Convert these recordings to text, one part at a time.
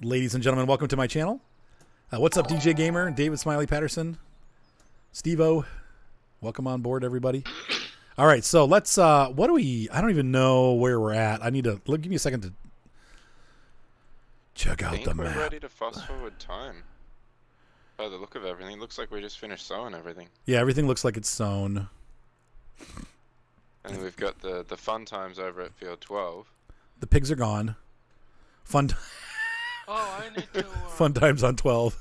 Ladies and gentlemen, welcome to my channel. What's up, DJ Gamer, David Smiley Patterson, Steve-O. Welcome on board, everybody. All right, so let's, what do we, I don't even know where we're at. I need to, give me a second to check out the map. We're ready to fast forward time. By the look of everything, it looks like we just finished sowing everything. Yeah, everything looks like it's sown. And we've got the fun times over at field 12. The pigs are gone. Fun. Oh, I need to fun times on 12.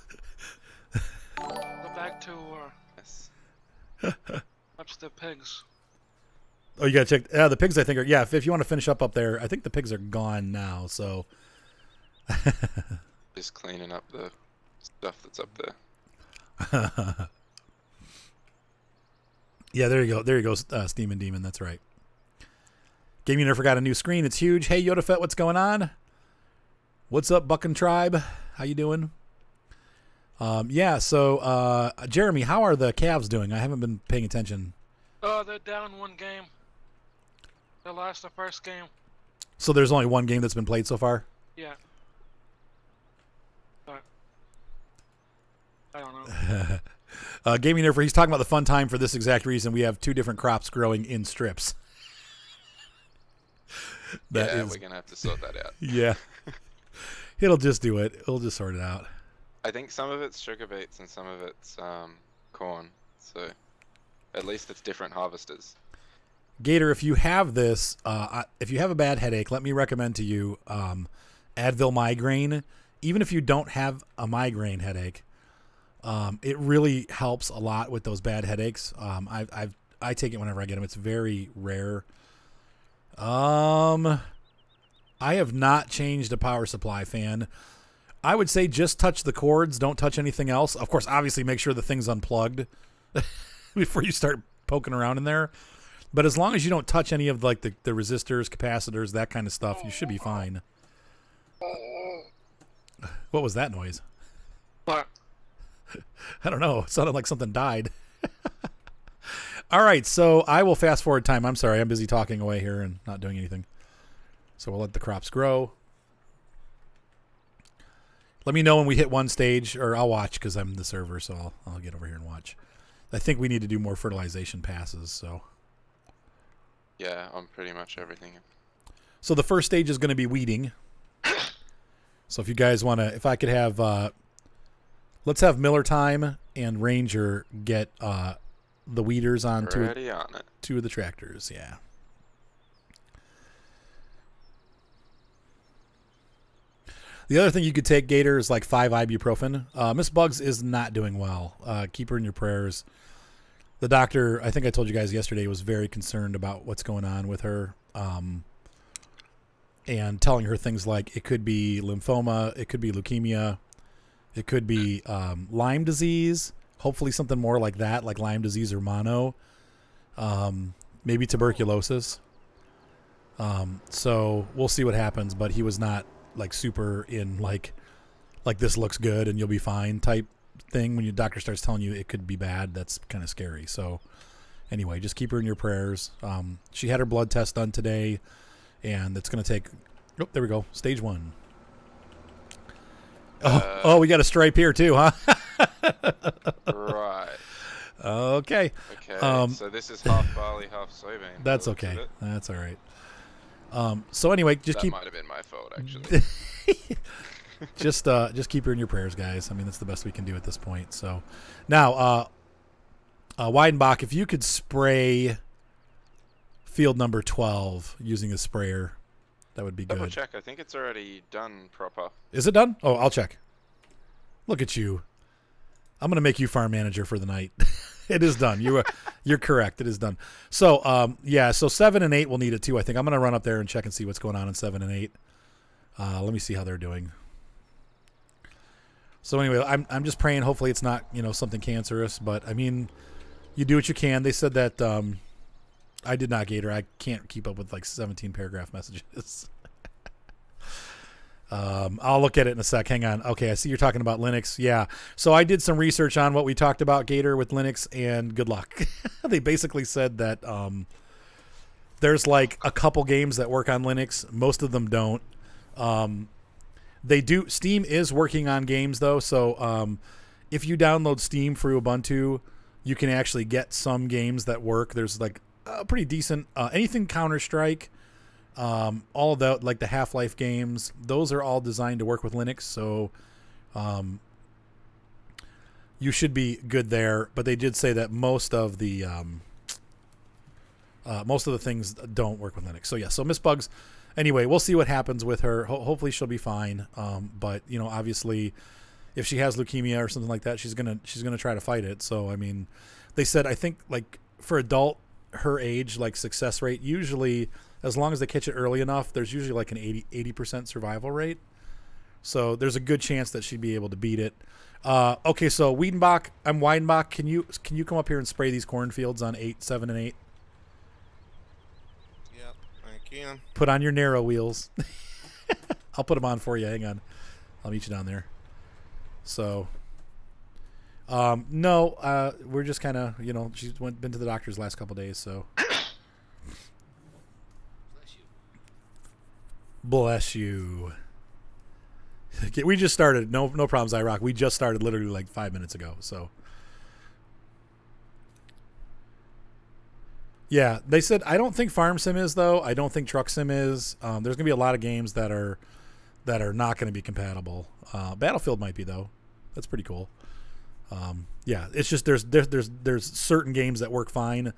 go back to Yes. watch the pigs. Oh, you gotta check. Yeah, the pigs I think are. Yeah, if you want to finish up there, I think the pigs are gone now. So. Just cleaning up the stuff that's up there. Yeah, there you go. There you go, Steam and Demon. That's right. Gaming Nerf got a new screen. It's huge. Hey, Yoda Fett, what's going on? What's up, Buckin' Tribe? How you doing? Yeah, so, Jeremy, how are the Cavs doing? I haven't been paying attention. Oh, they're down one game. They lost the first game. So there's only one game that's been played so far? Yeah. But I don't know. Gaming Nerf, he's talking about the fun time for this exact reason. We have two different crops growing in strips. We're going to have to sort that out. Yeah. It'll just do it. It'll just sort it out. I think some of it's sugar beets and some of it's corn. So at least it's different harvesters. Gator, if you have this, if you have a bad headache, let me recommend to you Advil Migraine. Even if you don't have a migraine headache, it really helps a lot with those bad headaches. I take it whenever I get them. It's very rare. I have not changed a power supply fan. I would say just touch the cords. Don't touch anything else. Of course, obviously make sure the thing's unplugged before you start poking around in there. But as long as you don't touch any of like the resistors, capacitors, that kind of stuff, you should be fine. What was that noise? What? I don't know. It sounded like something died. All right, so I will fast forward time. I'm sorry. I'm busy talking away here and not doing anything. So we'll let the crops grow. Let me know when we hit one stage, or I'll watch because I'm the server, so I'll get over here and watch. I think we need to do more fertilization passes. So. Yeah, on pretty much everything. So the first stage is going to be weeding. So if you guys want to, if I could have, let's have Miller Time and Ranger get the weeders on two of the tractors. Yeah. The other thing you could take, Gator, is like 5 ibuprofen. Miss Bugs is not doing well. Keep her in your prayers. The doctor, I think I told you guys yesterday, was very concerned about what's going on with her. And telling her things like it could be lymphoma, it could be leukemia, it could be Lyme disease, hopefully something more like that, like Lyme disease or mono, maybe tuberculosis. So we'll see what happens, but he was not like super in like this looks good and you'll be fine type thing. When your doctor starts telling you it could be bad, that's kind of scary. So anyway, just keep her in your prayers. She had her blood test done today, and it's going to take, oh, there we go, stage 1. Oh, we got a stripe here too, huh? Right. Okay. Okay, so this is half barley, half soybean. That's okay. That's all right. So anyway, just that might have been my fault, actually. just keep her in your prayers, guys. I mean, that's the best we can do at this point. So now, Weidenbach, if you could spray field number 12 using a sprayer, that would be good. Double check. I think it's already done proper. Is it done? Oh, I'll check. Look at you. I'm going to make you farm manager for the night. It is done. You're correct. It is done. So, yeah, so 7 and 8 will need it too, I think. I'm going to run up there and check and see what's going on in 7 and 8. Let me see how they're doing. So anyway, I'm just praying hopefully it's not, something cancerous, but I mean, you do what you can. They said that I did not, Gator. I can't keep up with like 17 paragraph messages. I'll look at it in a sec. Hang on. Okay, I see you're talking about Linux. Yeah. So I did some research on what we talked about, Gator, with Linux, and good luck. They basically said that there's like a couple games that work on Linux. Most of them don't. They do. Steam is working on games though, so if you download Steam for Ubuntu, you can actually get some games that work. There's like a pretty decent anything Counter-Strike, all of the like the Half-Life games. Those are all designed to work with Linux, so you should be good there. But they did say that most of the things don't work with Linux. So yeah, so Miss Bugs. Anyway, we'll see what happens with her. Hopefully she'll be fine. But you know, obviously, if she has leukemia or something like that, she's gonna try to fight it. So I mean, they said I think like for adult her age, like success rate usually, as long as they catch it early enough, there's usually like an 80% survival rate. So there's a good chance that she'd be able to beat it. Okay, so Wiedenbach, I'm Weidenbach. Can you come up here and spray these cornfields on 8, 7, and 8? Can. Put on your narrow wheels. I'll put them on for you. Hang on. I'll meet you down there. So, no, we're just kind of, you know, she's been to the doctor's last couple days, so. Bless you. Okay, we just started. No problems, IROC. We just started literally like 5 minutes ago, so. Yeah, they said I don't think Farm Sim is though. I don't think Truck Sim is. There's gonna be a lot of games that are not gonna be compatible. Battlefield might be though. That's pretty cool. Yeah, it's just there's certain games that work fine,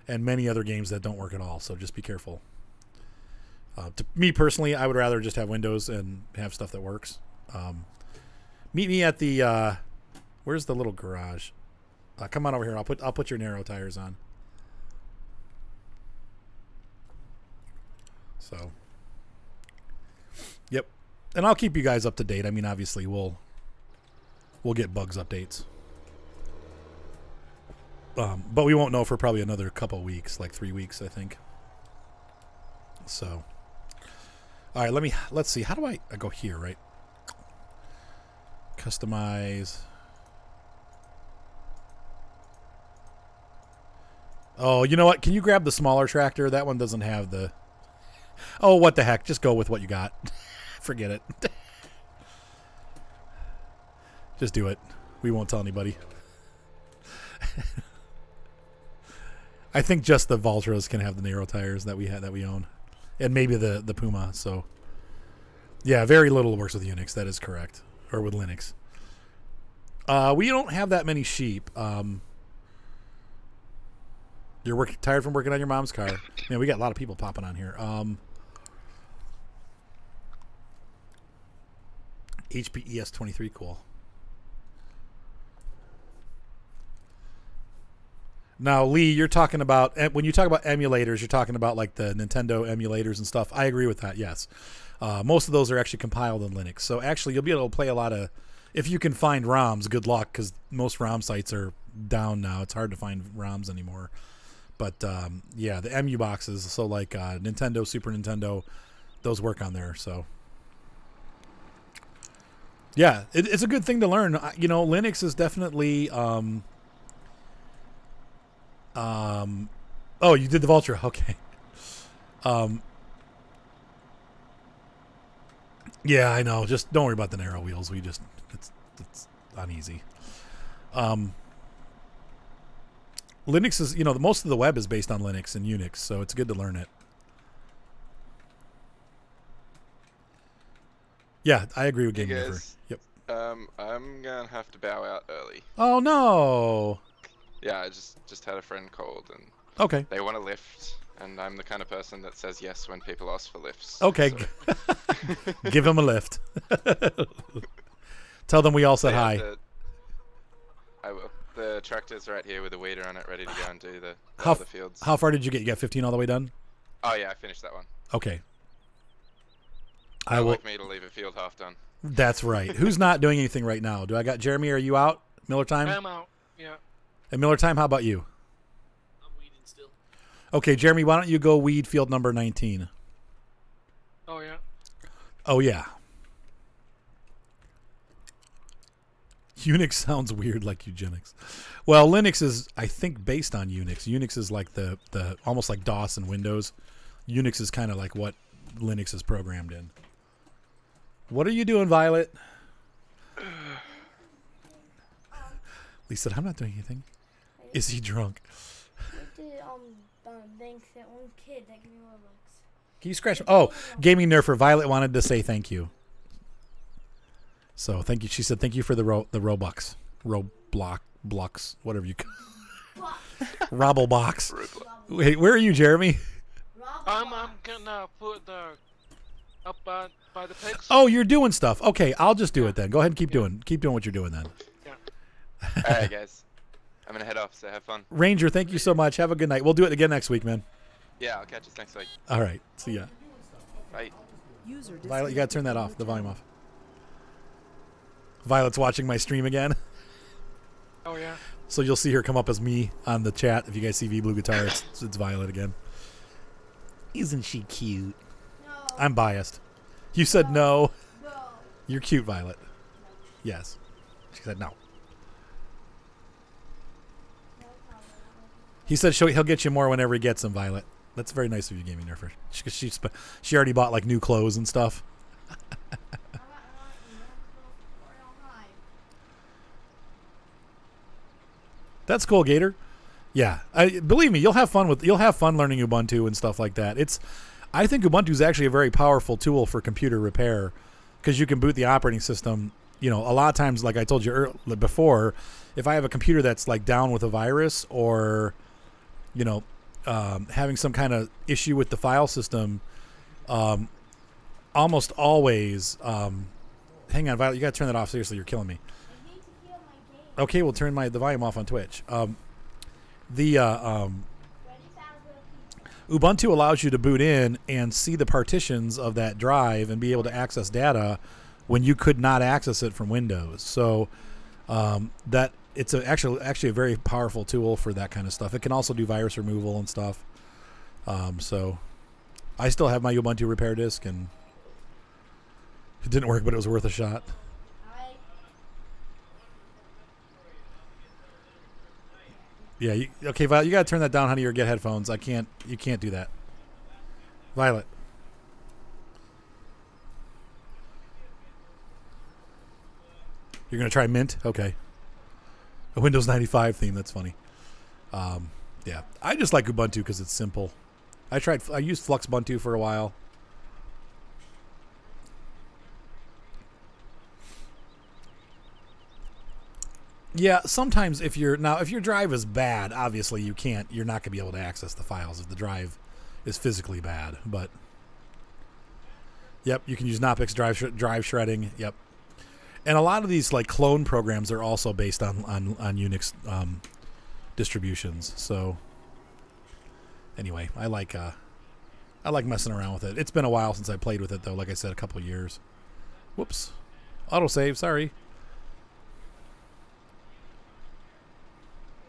and many other games that don't work at all. So just be careful. To me personally, I would rather just have Windows and have stuff that works. Meet me at the where's the little garage? Come on over here. I'll put your narrow tires on. So, yep, and I'll keep you guys up to date. I mean, obviously, we'll get bugs updates, but we won't know for probably another couple weeks, like 3 weeks, I think. So, all right, let's see. How do I go here? Right, customize. Oh, you know what? Can you grab the smaller tractor? That one doesn't have the. Oh, what the heck? Just go with what you got. Forget it. Just do it. We won't tell anybody. I think just the Valtras can have the narrow tires that we own, and maybe the Puma. So, yeah, very little works with Unix. That is correct, or with Linux. We don't have that many sheep. You're tired from working on your mom's car. Man, we got a lot of people popping on here. HP ES23, cool. Now, Lee, you're talking about, when you talk about emulators, you're talking about like the Nintendo emulators and stuff. I agree with that, yes. Most of those are actually compiled in Linux. So actually, you'll be able to play a lot of, if you can find ROMs, good luck, because most ROM sites are down now. It's hard to find ROMs anymore. But yeah, the EMU boxes, so like Nintendo, Super Nintendo, those work on there. So yeah, it's a good thing to learn. You know, Linux is definitely. Oh, you did the Vulture, okay. Yeah, I know. Just don't worry about the narrow wheels. It's uneasy. Linux is, you know, most of the web is based on Linux and Unix, so it's good to learn it. Yeah, I agree with Game Never. Yep. I'm gonna have to bow out early. Oh no. Yeah, I just had a friend called and okay. They want a lift, and I'm the kind of person that says yes when people ask for lifts. Okay. So. Give them a lift. Tell them we all said hi. I will. The tractor's right here with a weeder on it, ready to go and do the other fields. How far did you get? You got 15 all the way done? Oh yeah, I finished that one. Okay. I will. Like me to leave a field half done. That's right. Who's not doing anything right now? Do I got Jeremy? Are you out? Miller Time? I'm out. Yeah. And Miller Time, how about you? I'm weeding still. Okay, Jeremy, why don't you go weed field number 19? Oh yeah. Oh yeah. Unix sounds weird, like eugenics. Well, Linux is, I think, based on Unix. Unix is like the almost like DOS and Windows. Unix is kind of like what Linux is programmed in. What are you doing, Violet? Lee said, I'm not doing anything. Is he drunk? I did thanks that one kid that gave me Robux. Can you scratch? Oh, Gaming Nerfer. Violet wanted to say thank you. So thank you. She said thank you for the Robux. Blocks, whatever you call Robblebox. Wait, where are you, Jeremy? I'm gonna put the up by the pigs. Oh, you're doing stuff. Okay, I'll just do it then. Go ahead and keep doing what you're doing then. Yeah. Alright, guys. I'm gonna head off, so have fun. Ranger, thank you so much. Have a good night. We'll do it again next week, man. Yeah, I'll catch us next week. All right. See ya. Bye. Violet, you gotta turn that off. The volume off. Violet's watching my stream again. Oh yeah. So you'll see her come up as me on the chat. If you guys see V Blue Guitar, it's Violet again. Isn't she cute? No. I'm biased. You said no. No. You're cute, Violet. Yes. She said no. He said he'll get you more whenever he gets them, Violet. That's very nice of you, Gaming Nerfer. She already bought like new clothes and stuff. That's cool, Gator. Yeah, believe me, you'll have fun learning Ubuntu and stuff like that. I think Ubuntu is actually a very powerful tool for computer repair because you can boot the operating system. You know, a lot of times, like I told you before, if I have a computer that's like down with a virus or, you know, having some kind of issue with the file system, almost always. Hang on, Violet, you got to turn that off. Seriously, you're killing me. Okay, we'll turn the volume off on Twitch. Ubuntu allows you to boot in and see the partitions of that drive and be able to access data when you could not access it from Windows. So that it's actually a very powerful tool for that kind of stuff. It can also do virus removal and stuff. So I still have my Ubuntu repair disk, and it didn't work, but it was worth a shot. Yeah, okay, Violet, you gotta turn that down, honey, or get headphones. You can't do that. Violet. You're gonna try Mint? Okay. A Windows 95 theme, that's funny. Yeah, I just like Ubuntu because it's simple. I used Fluxbuntu for a while. Yeah, sometimes if your drive is bad, obviously you're not gonna be able to access the files if the drive is physically bad. But yep, you can use Knoppix drive shredding. Yep, and a lot of these like clone programs are also based on Unix distributions. So anyway, I like messing around with it. It's been a while since I played with it though. Like I said, a couple of years. Whoops, autosave. Sorry.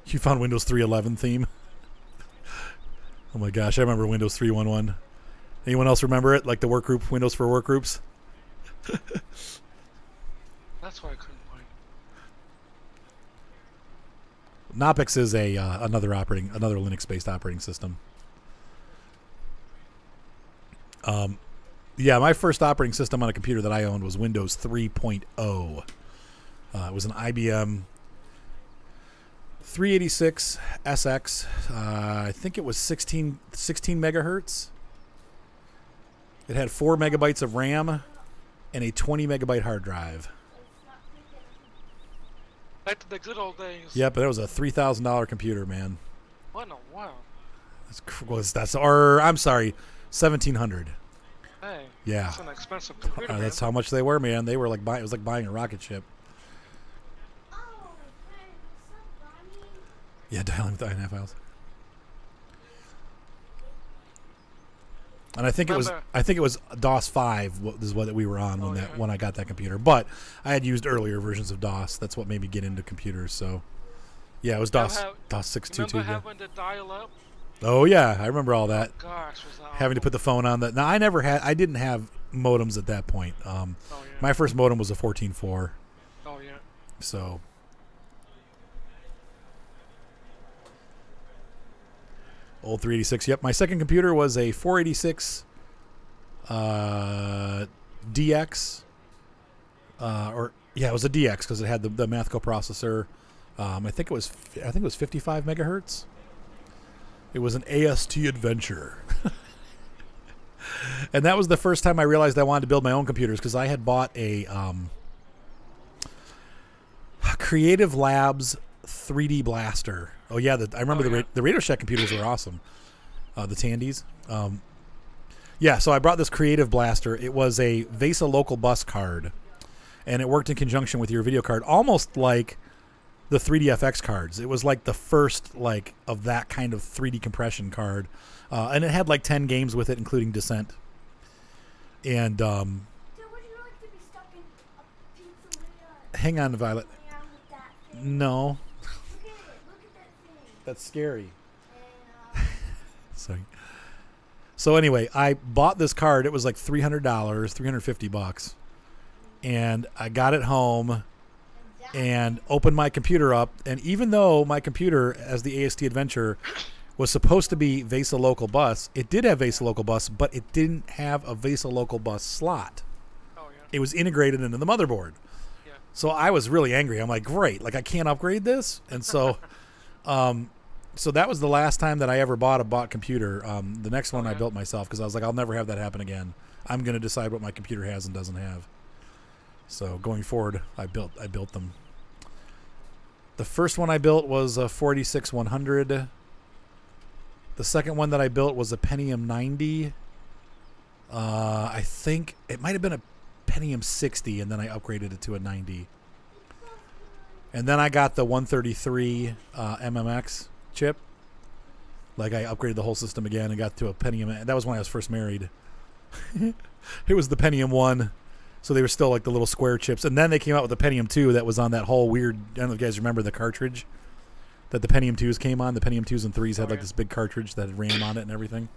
You found Windows 3.11 theme? Oh my gosh, I remember Windows 3.11. Anyone else remember it? Like the workgroup, Windows for workgroups? That's why I couldn't find it. Knoppix is another Linux-based operating system. Yeah, my first operating system on a computer that I owned was Windows 3.0. It was an IBM 386 SX. I think it was 16 megahertz. It had 4 megabytes of RAM and a 20 megabyte hard drive. Back to the good old days. Yep, but it was a $3,000 computer, man. What in the world? I'm sorry, 1,700. Hey. Yeah. That's an expensive computer. That's how much they were, man. They were like it was like buying a rocket ship. Yeah, dialing with the INF files. And I think it was DOS 5 is what we were on when I got that computer. But I had used earlier versions of DOS. That's what made me get into computers. So yeah, it was DOS 622. Remember having to dial up? Oh yeah, I remember all that. Oh, gosh, was that having to put the phone on that. Now I didn't have modems at that point. Yeah. My first modem was a 14.4. Oh yeah. So old 386. Yep, my second computer was a 486 DX or yeah, it was a DX because it had the math coprocessor. I think it was 55 megahertz. It was an AST adventure. And that was the first time I realized I wanted to build my own computers, because I had bought a Creative Labs 3D blaster. Oh yeah, I remember the Radio Shack computers were awesome. The Tandys. Yeah, so I brought this Creative Blaster. It was a VESA local bus card, and it worked in conjunction with your video card, almost like the 3DFX cards. It was like the first of that kind of 3D compression card, and it had like 10 games with it, including Descent. And So would you like to be stuck in a pizzeria? hang on, Violet. Around with that thing? No, Look at it. Look at that thing. that's scary. And Sorry. So anyway, I bought this card. It was like $300, $350, and I got it home and opened my computer up. And even though my computer, as the AST Adventure, was supposed to be VESA Local Bus, it did have VESA Local Bus, but it didn't have a VESA Local Bus slot. Oh yeah. It was integrated into the motherboard. Yeah. So I was really angry. I'm like, great, I can't upgrade this. And so so that was the last time that I ever bought a bought computer. The next one I built myself, because I was like, I'll never have that happen again. I'm going to decide what my computer has and doesn't have. So going forward, I built them. The first one I built was a 46100. The second one that I built was a Pentium 90. I think it might have been a Pentium 60, and then I upgraded it to a 90. And then I got the 133 MMX chip. I upgraded the whole system again and got to a Pentium. That was when I was first married. It was the Pentium 1. So they were still like the little square chips. And then they came out with the Pentium 2 that was on that whole weird, I don't know if you guys remember the cartridge that the Pentium 2s came on. The Pentium 2s and 3s had this big cartridge that had RAM on it and everything.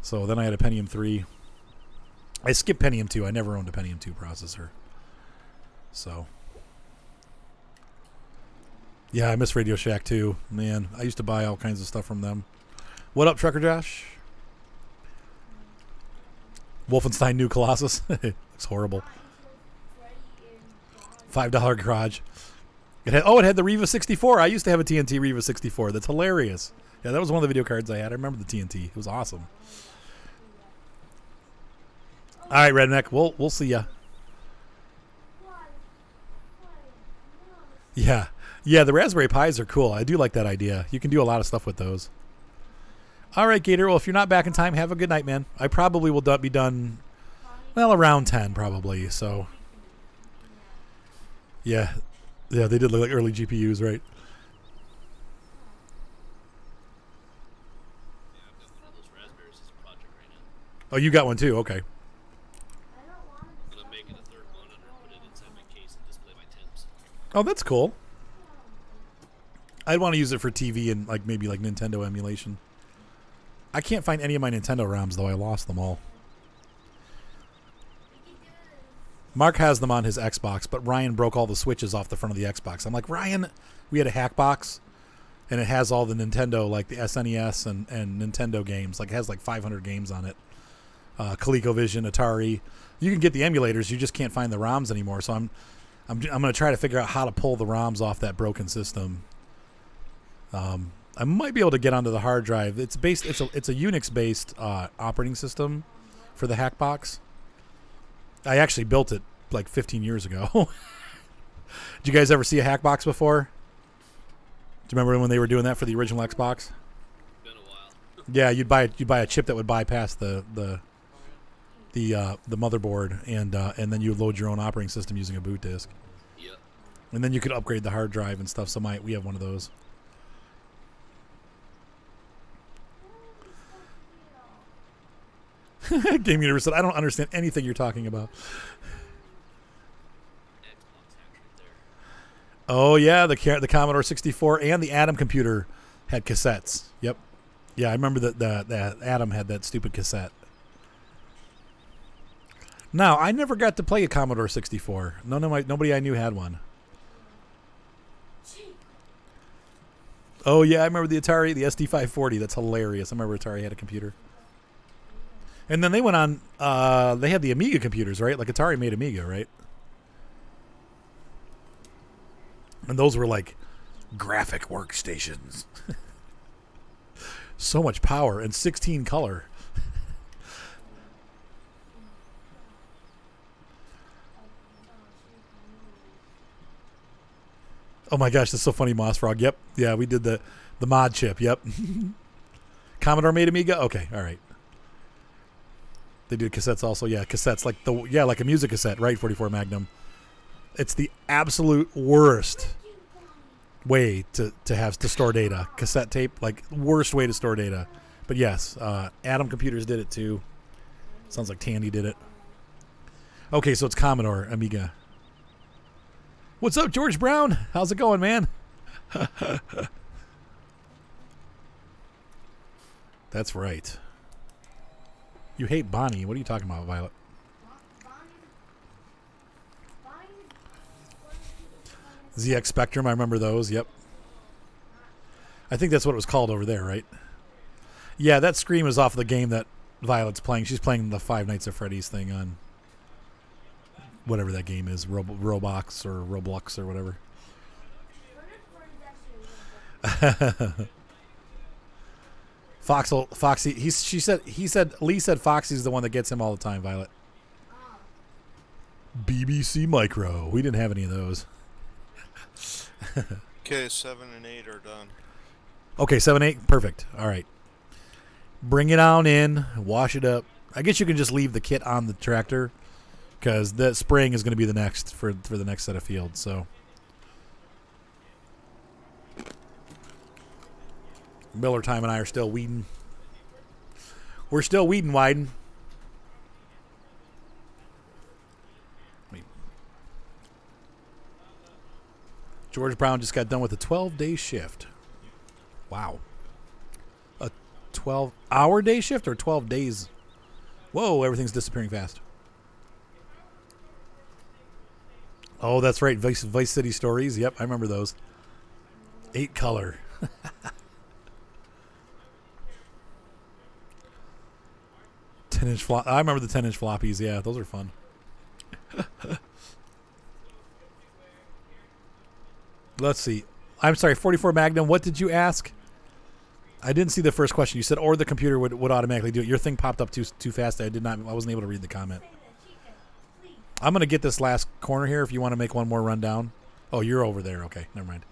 So then I had a Pentium 3. I skipped Pentium 2. I never owned a Pentium 2 processor. So yeah, I miss Radio Shack too. Man, I used to buy all kinds of stuff from them. What up, Trucker Josh? Wolfenstein New Colossus. Looks horrible. $5 garage. It had the Riva 64. I used to have a TNT Riva 64. That's hilarious. Yeah, that was one of the video cards I had. I remember the TNT. It was awesome. All right, Redneck. We'll see ya. Yeah. Yeah, the Raspberry Pis are cool. I do like that idea. You can do a lot of stuff with those. All right, Gator. Well, if you're not back in time, have a good night, man. I probably will be done, well, around 10 probably. So, yeah. Yeah, they did look like early GPUs, right? Yeah, I've got one of those raspberries as a project right now. Oh, you got one too? Okay. And I'm making a third one and I'll put it inside my case and display my temps. Oh, that's cool. I'd want to use it for TV and maybe Nintendo emulation. I can't find any of my Nintendo ROMs, though. I lost them all. Mark has them on his Xbox, but Ryan broke all the switches off the front of the Xbox. I'm like, Ryan, we had a hack box, and it has all the Nintendo, the SNES and Nintendo games. It has 500 games on it. ColecoVision, Atari. You can get the emulators, you just can't find the ROMs anymore. So I'm going to try to figure out how to pull the ROMs off that broken system. I might be able to get onto the hard drive. It's a Unix based operating system for the hack box. I actually built it 15 years ago. Did you guys ever see a hack box before? Do you remember when they were doing that for the original Xbox? Been a while. Yeah, you'd buy a chip that would bypass the motherboard, and then you would load your own operating system using a boot disk. Yep. And then you could upgrade the hard drive and stuff. So we have one of those. Game Universe said, I don't understand anything you're talking about. Xbox hacks right there. Oh, yeah, the Commodore 64 and the Atom computer had cassettes. Yep. Yeah, I remember that the Atom had that stupid cassette. Now, I never got to play a Commodore 64. Nobody I knew had one. Oh, yeah, I remember the Atari, the SD540. That's hilarious. I remember Atari had a computer. And then they went on. They had the Amiga computers, right? Like Atari made Amiga, right? And those were like graphic workstations. So much power and 16 color. Oh my gosh, that's so funny, Moss Frog. Yep. Yeah, we did the mod chip. Yep. Commodore made Amiga? Okay, all right. They did cassettes also. Yeah, cassettes like like a music cassette, right? 44 Magnum. It's the absolute worst way to store data. Cassette tape, like worst way to store data. But yes, Atom Computers did it too. Sounds like Tandy did it. Okay, so it's Commodore Amiga. What's up, George Brown? How's it going, man? That's right. You hate Bonnie. What are you talking about, Violet? ZX Spectrum, I remember those. Yep. I think that's what it was called over there, right? Yeah, that scream is off the game that Violet's playing. She's playing the Five Nights at Freddy's thing on whatever that game is, Roblox or Roblox or whatever. Foxy. He said Lee said Foxy's the one that gets him all the time. Violet. BBC Micro. We didn't have any of those. Okay, 7 and 8 are done. Okay, 7, 8, perfect. All right, bring it on in, wash it up. I guess you can just leave the kit on the tractor because the spraying is going to be the next for the next set of fields. So Miller Time and I are still weeding. We're still weeding, Wyden. George Brown just got done with a 12-day shift. Wow. A 12-hour day shift or 12 days? Whoa, everything's disappearing fast. Oh, that's right. Vice City Stories. Yep, I remember those. 8 color. 10-inch flop. I remember the 10-inch floppies. Yeah, those are fun. Let's see. I'm sorry, 44 Magnum. What did you ask? I didn't see the first question. You said, or the computer would automatically do it. Your thing popped up too fast. I wasn't able to read the comment. I'm going to get this last corner here if you want to make one more rundown. Oh, you're over there. Okay, never mind.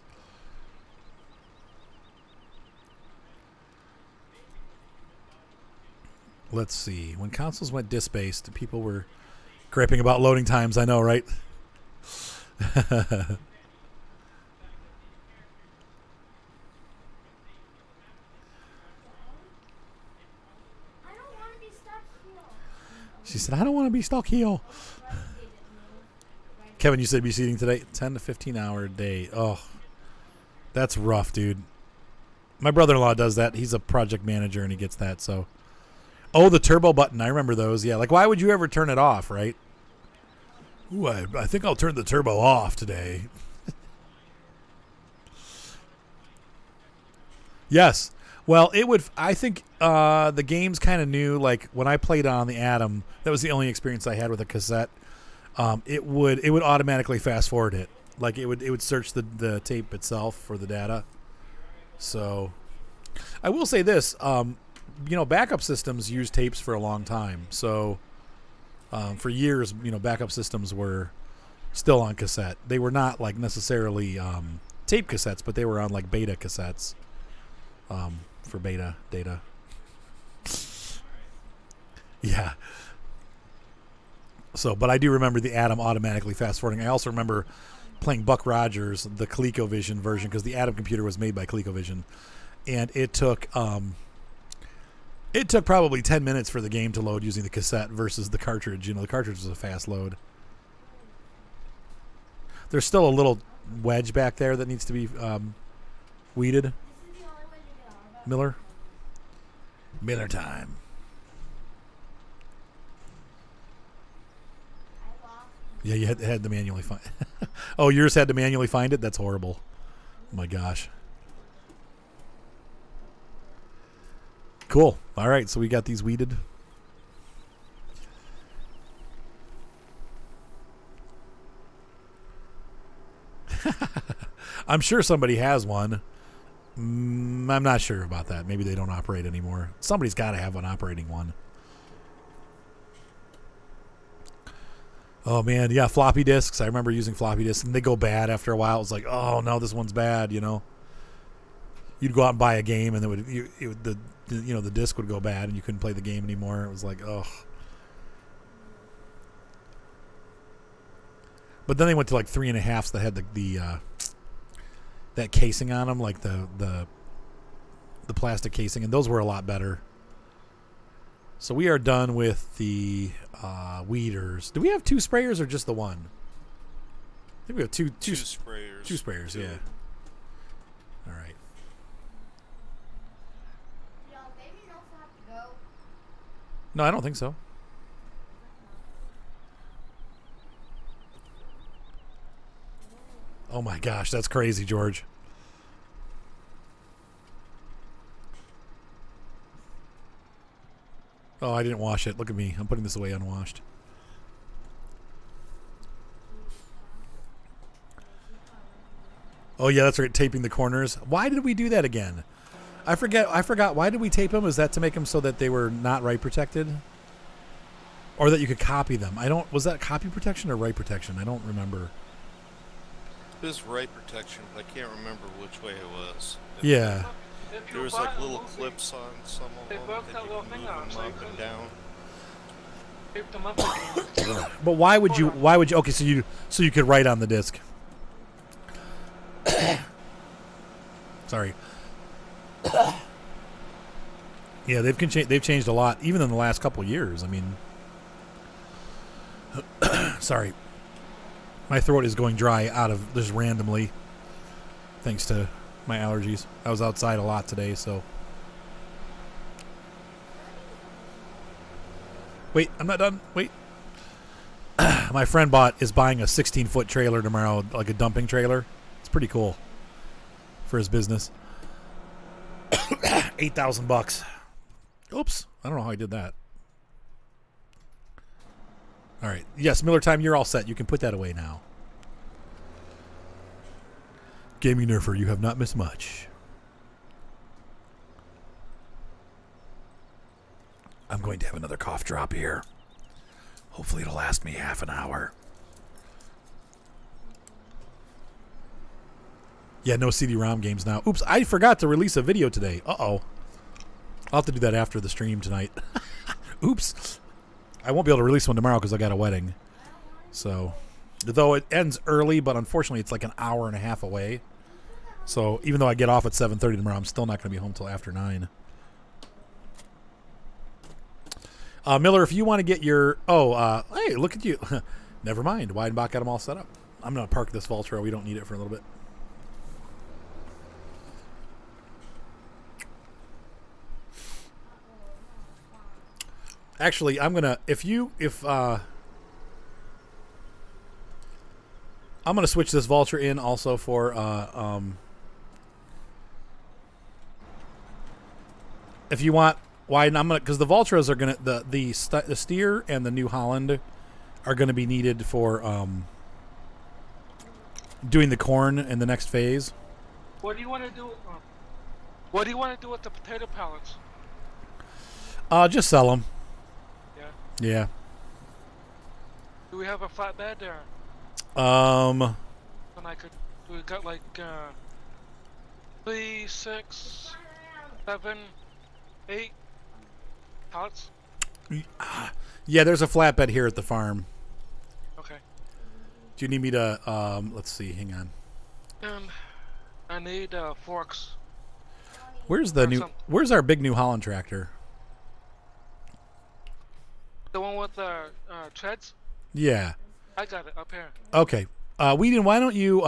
Let's see. When consoles went disk-based, people were griping about loading times. I know, right? She said, I don't want to be stuck here. Kevin, you said be seating today? 10 to 15 hour day. Oh, that's rough, dude. My brother-in-law does that. He's a project manager and he gets that. So, oh, the turbo button. I remember those. Yeah, like why would you ever turn it off, right? Ooh, I think I'll turn the turbo off today. Yes. Well, it would. I think the games kind of knew. Like when I played on the Atom, that was the only experience I had with a cassette. It would automatically fast forward it. Like it would search the tape itself for the data. So, I will say this. Backup systems use tapes for a long time. So, for years, backup systems were still on cassette. They were not like necessarily tape cassettes, but they were on like beta cassettes. For beta data. Yeah. So, but I do remember the Atom automatically fast forwarding. I also remember playing Buck Rogers, the ColecoVision version, because the Atom computer was made by ColecoVision, and it took probably 10 minutes for the game to load using the cassette versus the cartridge. The cartridge was a fast load. There's still a little wedge back there that needs to be weeded. Miller time. Yeah, you had to manually find. Oh, yours had to manually find it. That's horrible. Oh my gosh. Cool. All right, so we got these weeded. I'm sure somebody has one. I'm not sure about that. Maybe they don't operate anymore. Somebody's got to have an operating one. Oh, man. Yeah, floppy disks. I remember using floppy disks, and they go bad after a while. It was like, oh, no, this one's bad, you know. You'd go out and buy a game, and the disc would go bad, and you couldn't play the game anymore. It was like, oh. But then they went to like 3.5s that had the that casing on them, like the plastic casing, and those were a lot better. So we are done with the weeders. Do we have 2 sprayers or just the one? I think we have two sprayers. 2 sprayers, yeah. All right. No, I don't think so. Oh my gosh, that's crazy, George. Oh, I didn't wash it. Look at me. I'm putting this away unwashed. Oh yeah, that's right. Taping the corners. Why did we do that again? I forgot. Why did we tape them? Is that to make them so that they were not write protected? Or that you could copy them? Was that copy protection or write protection? I don't remember. It was write protection, but I can't remember which way it was. Yeah. There was like little clips on some of them broke that that you little could thing move out, them so you up and couldn't- down. Taped them up again. But why would you? Okay, so you could write on the disc. Sorry. Yeah, they've changed a lot, even in the last couple of years. I mean, sorry, my throat is going dry out of just randomly, thanks to my allergies. I was outside a lot today, so. Wait, I'm not done. Wait. My friend is buying a 16-foot trailer tomorrow, like a dumping trailer. It's pretty cool for his business. $8,000. Oops, I don't know how I did that. All right. Yes, Miller Time, you're all set. You can put that away now. Gaming Nerfer, you have not missed much. I'm going to have another cough drop here. Hopefully it'll last me half an hour. Yeah, no CD-ROM games now. Oops, I forgot to release a video today. Uh-oh. I'll have to do that after the stream tonight. Oops. I won't be able to release one tomorrow because I got a wedding. So, though it ends early, but unfortunately it's like an hour and a half away. So, even though I get off at 7:30 tomorrow, I'm still not going to be home till after 9. Miller, if you want to get your... hey, look at you. Never mind. Weidenbach got them all set up. I'm going to park this Voltro. We don't need it for a little bit. Actually, I'm gonna I'm gonna switch this Vulture in also for if you want wide. I'm gonna because the Vultras are gonna the Steer and the New Holland are gonna be needed for doing the corn in the next phase. What do you want to do? What do you want to do with the potato pallets? Just sell them. Yeah. Yeah. Do we have a flatbed there? Um. And we got like 3, 6, 7, 8 pallets. Yeah, there's a flatbed here at the farm. Okay. Do you need me to? Let's see. Hang on. I need forks. Where's the new? Where's our big New Holland tractor? The one with the treads? Yeah. I got it up here. Okay. Whedon, why don't you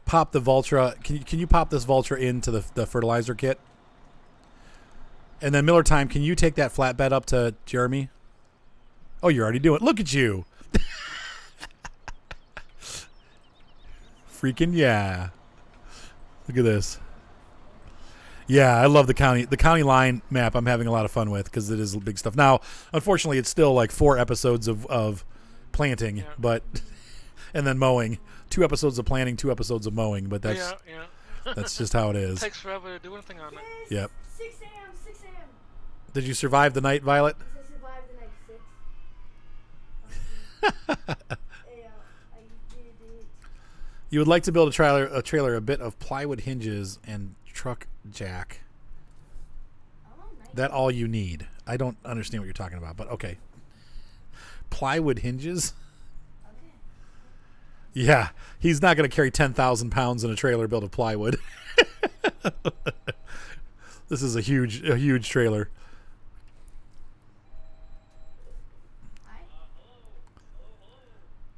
pop the Vultra? Can you pop this Vultra into the fertilizer kit? And then Miller Time, can you take that flatbed up to Jeremy? Oh, you're already doing it. Look at you. Freaking yeah. Look at this. Yeah, I love the county line map. I'm having a lot of fun with because it is big stuff. Now, unfortunately, it's still like 4 episodes of planting, Yeah. but and then mowing. 2 episodes of planning, 2 episodes of mowing, but that's yeah. that's just how it is. Takes forever to do anything on it. Yep. 6 a.m. 6 a.m. Did you survive the night, Violet? I survived the night 6. I did it. You would like to build a trailer, a bit of plywood hinges and truck jack. Oh, nice. That all you need. I don't understand what you're talking about, but okay. Plywood hinges? Okay. Yeah, he's not going to carry 10,000 pounds in a trailer built of plywood. This is a huge trailer.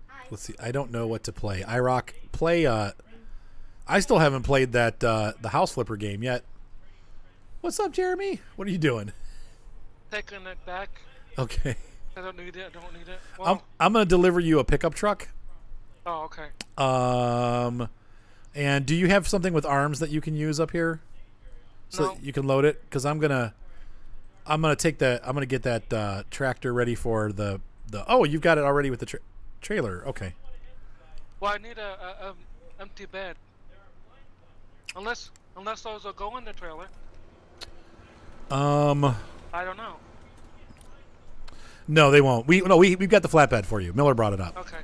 Hi. Let's see. I don't know what to play. iRock, play. I still haven't played that the house flipper game yet. What's up, Jeremy? What are you doing? Taking it back. Okay. I don't need it. I don't need it. Well, I'm gonna deliver you a pickup truck. oh, okay. And do you have something with arms that you can use up here, so No. that you can load it? Because I'm gonna get that tractor ready for the. Oh, you've got it already with the trailer. Okay. Well, I need a empty bed. Unless those will go in the trailer. I don't know. No, they won't. We've got the flatbed for you. Miller brought it up. Okay.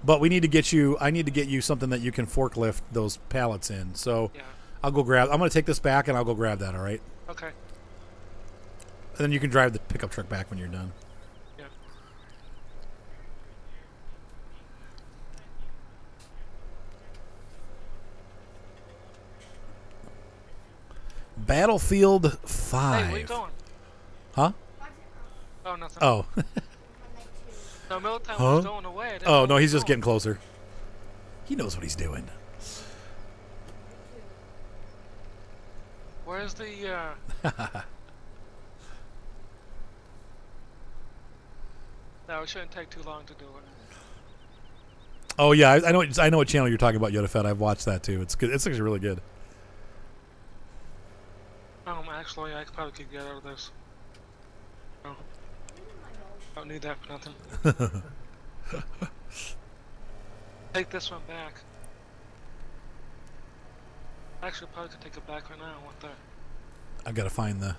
But we need to get you. I need to get you something that you can forklift those pallets in. So Yeah. I'll go grab. I'm gonna take this back and I'll go grab that. All right. Okay. And then you can drive the pickup truck back when you're done. Yeah. Battlefield 5. Hey, where you going? Huh? Oh, nothing. Oh. No, Milltown Huh? was going away. I didn't Oh know no, where he's you just going. getting closer. He knows what he's doing. Where's the? No, it shouldn't take too long to do it. Oh yeah, I know what channel you're talking about, Yoda Fed. I've watched that too. It's good. It's actually really good. Actually, I probably could get out of this. No. Don't need that for nothing. Take this one back. Actually, probably could take it back right now. What the? I've got to find the.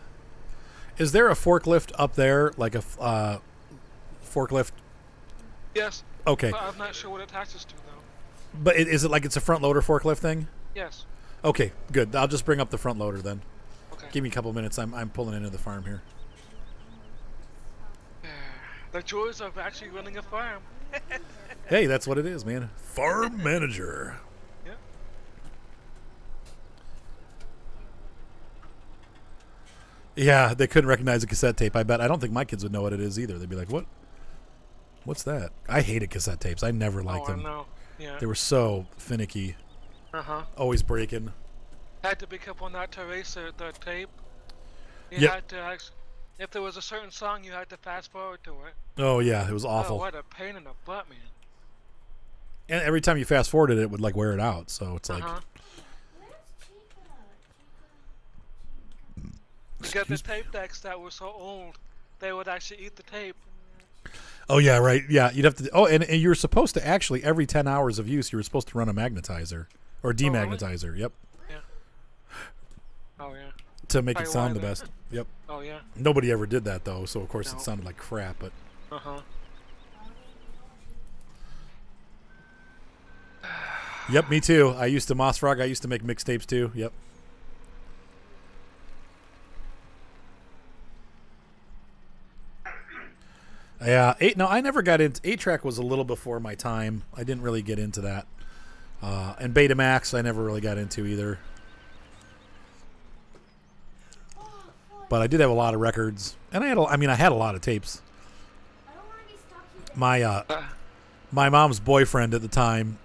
Is there a forklift up there, like a forklift? Yes. Okay, But I'm not sure what it attaches to though. but is it like it's a front loader forklift thing? Yes. Okay, good. I'll just bring up the front loader then. Okay. Give me a couple minutes. I'm pulling into the farm here. The joys of actually running a farm. Hey, that's what it is, man. Farm manager. Yeah. Yeah, they couldn't recognize a cassette tape. I bet. I don't think my kids would know what it is either. They'd be like, "What? What's that?" I hated cassette tapes. I never liked Oh, I them. know. Yeah. They were so finicky, Uh-huh. always breaking. Had to pick up on that to erase the tape. You Yep. had to actually, if there was a certain song, you had to fast forward to it. Oh yeah, it was Oh, awful. what a pain in the butt, man. And every time you fast forwarded, it would like wear it out. So it's like, Uh-huh. Where's Chica? You got the tape decks that were so old, they would actually eat the tape. oh yeah, right, yeah. You'd have to. Oh, and you were supposed to actually every 10 hours of use, you were supposed to run a magnetizer or really? demagnetizer. Yep, Oh, yeah. to make it Probably sound the why best. Yep. Oh, yeah. Nobody ever did that though, so of course No. it sounded like crap. But Uh-huh. yep, me too. I used to Moss Frog. I used to make mixtapes too. Yep. Yeah, I never got into 8-track. Was a little before my time. I didn't really get into that. And Betamax, I never really got into either. But I did have a lot of records, and I had a lot of tapes. I don't want to be stuck here. My mom's boyfriend at the time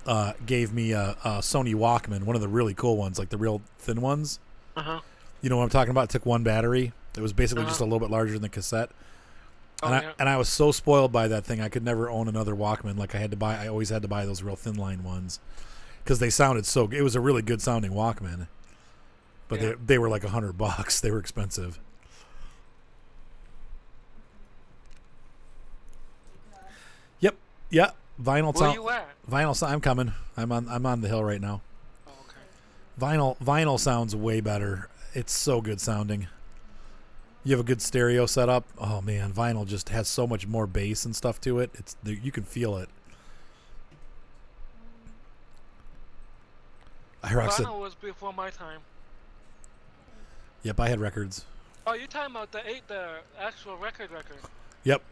gave me a Sony Walkman, one of the really cool ones, like the real thin ones. Uh-huh. You know what I'm talking about? It took one battery. It was basically just a little bit larger than the cassette. Oh, And, yeah. I was so spoiled by that thing, I could never own another Walkman. Like I always had to buy those real thin line ones because they sounded so good. It was a really good sounding Walkman, but Yeah. they were like $100. They were expensive. Yep. Yeah. Vinyl Where sound. you at? Vinyl. I'm coming. I'm on the hill right now. Oh, okay. Vinyl sounds way better. It's so good sounding. You have a good stereo setup. Oh man, vinyl just has so much more bass and stuff to it. You can feel it. Vinyl was before my time. Yep, I had records. Oh, you're talking about the actual record. Yep.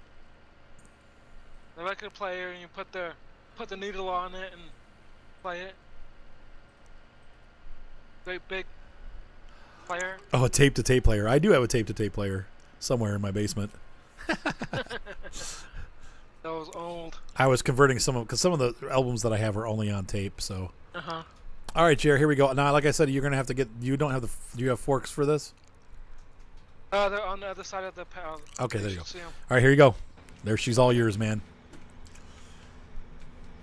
The record player, and you put the needle on it and play it. Great big player. Oh, a tape-to-tape player. I do have a tape-to-tape player somewhere in my basement. That was old. I was converting because some of the albums that I have are only on tape. So. Uh-huh. All right, Jer. Here we go. Now, like I said, you're gonna have to get. You don't have the. Do you have forks for this? They're on the other side of the panel. Okay, there you go. See 'em. All right, here you go. There, she's all yours, man.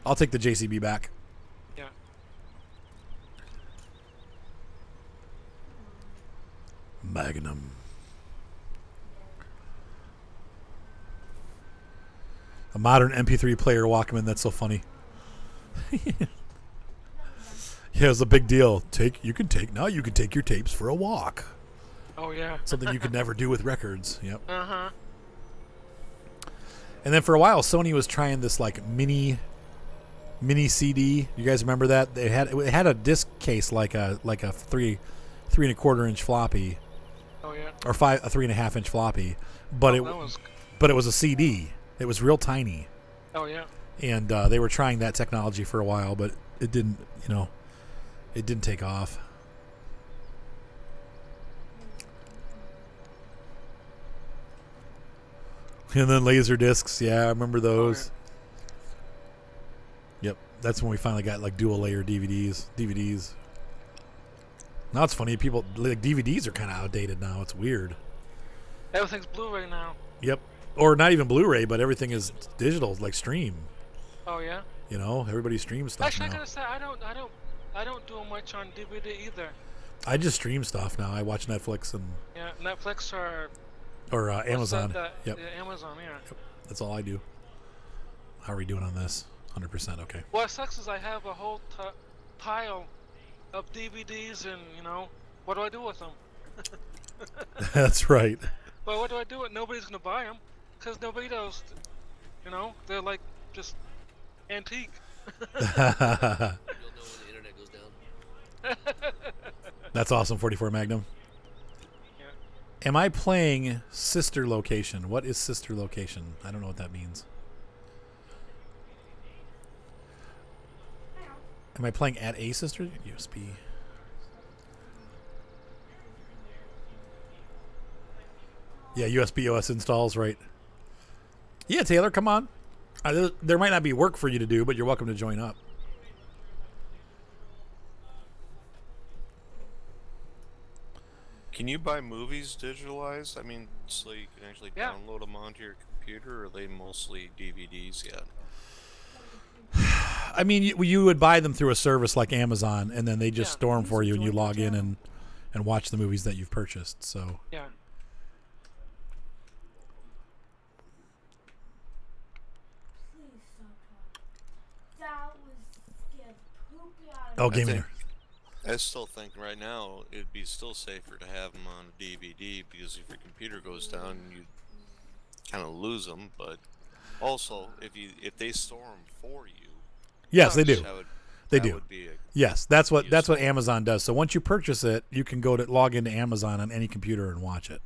I'll take the JCB back. Yeah. Magnum. A modern MP3 player Walkman. That's so funny. Yeah, it's a big deal. You can take your tapes for a walk. Oh yeah. Something you could never do with records. Yep. Uh-huh. And then for a while, Sony was trying this like mini CD. You guys remember that? It had a disc case like a 3.25 inch floppy. Oh yeah. Or a 3.5 inch floppy, but it was a CD. It was real tiny. Oh yeah. And they were trying that technology for a while, but it didn't. It didn't take off. And then laser discs, yeah, I remember those. Yep, that's when we finally got like dual layer DVDs. Now it's funny, people like DVDs are kind of outdated now. It's weird. Everything's Blu-ray now. Yep, or not even Blu-ray, but everything is digital, like stream. Oh yeah. Everybody streams stuff Actually, now. I gotta say, I don't do much on DVD either. I just stream stuff now. I watch Netflix and Yeah, Netflix or Amazon. Yep. Yeah, Amazon, yeah. Yep. That's all I do. How are we doing on this? 100%. Okay. What sucks is I have a whole pile of DVDs, and what do I do with them? That's right. Well, what do I do with? Nobody's gonna buy them, because nobody knows. They're like just antique. You'll know when the internet goes down. That's awesome. 44 Magnum. Yeah. Am I playing sister location? What is sister location? I don't know what that means. Am I playing at a sister? USB. Yeah, USB OS installs, right? Yeah, Taylor, come on. There might not be work for you to do, but you're welcome to join up. Can you buy movies digitalized? I mean, so you can actually Yeah. download them onto your computer, or are they mostly DVDs yet? I mean, you would buy them through a service like Amazon, and then they just Yeah. store them for you, and you log in and watch the movies that you've purchased. So Yeah. Please stop talking. That was scared poopy out of oh, me. gaming. I still think right now it'd be still safer to have them on a DVD, because if your computer goes down, you kind of lose them. But also, if they store them for you, Yes, they do. They that do. would be Yes, that's what useful. Amazon does. So once you purchase it, you can go to log into Amazon on any computer and watch it,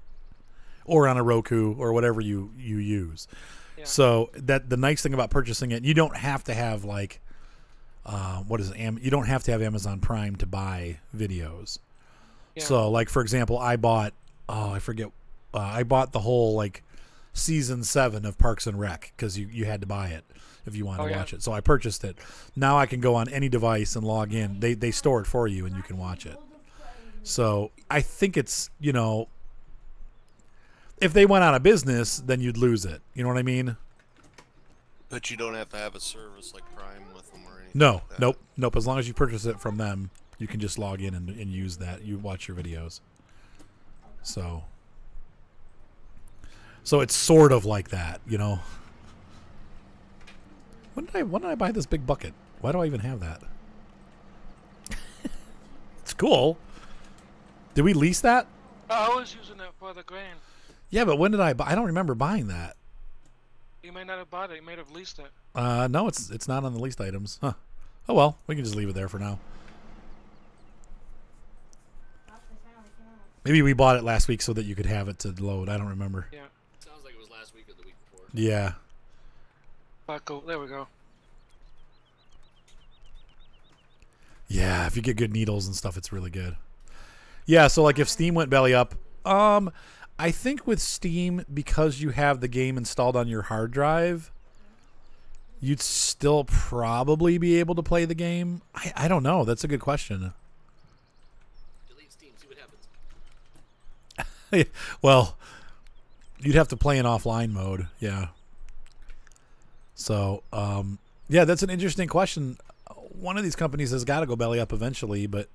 or on a Roku or whatever you use. Yeah. So that the nice thing about purchasing it, you don't have to have like what is it? You don't have to have Amazon Prime to buy videos. Yeah. So like for example, I bought I bought the whole like season 7 of Parks and Rec because you had to buy it if you wanted to watch it. So I purchased it. Now I can go on any device and log in. They store it for you and you can watch it. So I think it's, if they went out of business, then you'd lose it. You know what I mean? But you don't have to have a service like Prime with them or anything. No, like that. nope. As long as you purchase it from them, you can just log in and use that. You watch your videos. So it's sort of like that, When did I buy this big bucket? Why do I even have that? It's cool. Did we lease that? I was using it for the grain. Yeah, but when did I buy? I don't remember buying that. You may not have bought it. You may have leased it. No, it's not on the leased items. Huh. Oh well, we can just leave it there for now. Maybe we bought it last week so that you could have it to load. I don't remember. Yeah. Sounds like it was last week or the week before. Yeah. Buckle. There we go. Yeah, if you get good needles and stuff, it's really good. Yeah, so like if Steam went belly up, I think with Steam, because you have the game installed on your hard drive, you'd still probably be able to play the game. I don't know. That's a good question. Delete Steam, see what happens. Well, you'd have to play in offline mode. Yeah. So, yeah, that's an interesting question. One of these companies has got to go belly up eventually, but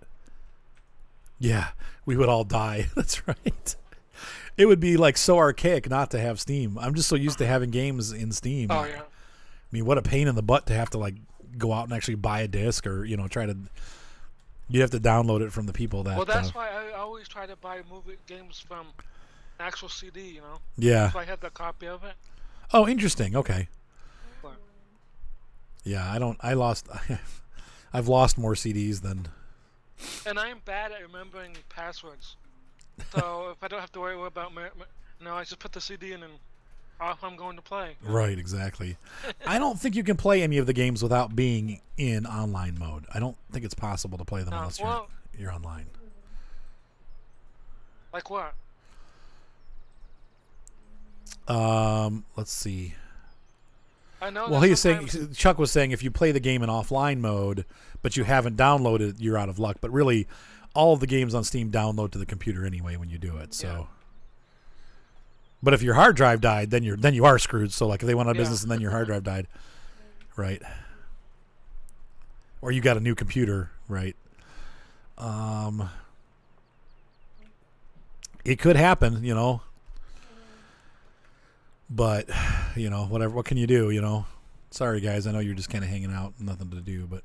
yeah, we would all die. That's right. It would be like so archaic not to have Steam. I'm just so used to having games in Steam. Oh yeah. I mean, what a pain in the butt to have to like go out and actually buy a disc or try to. You have to download it from the people that. Well, that's why I always try to buy movie games from actual CD. Yeah. So I have the copy of it. Oh, interesting. Okay. But, Yeah, I don't. I lost. I've lost more CDs than. and I'm bad at remembering passwords. So if I don't have to worry about I just put the CD in and off I'm going to play. Right, exactly. I don't think you can play any of the games without being in online mode. I don't think it's possible to play them unless you're online. Like what? Let's see. I know. Well, that he's saying sometimes- Chuck was saying if you play the game in offline mode, but you haven't downloaded, you're out of luck. But really, all of the games on Steam download to the computer anyway when you do it. So. Yeah. But if your hard drive died, then you are screwed. So like if they went out of Yeah. business and then your hard drive died, right? Or you got a new computer, right? It could happen, But whatever. What can you do? Sorry guys, I know you're just kind of hanging out, nothing to do, but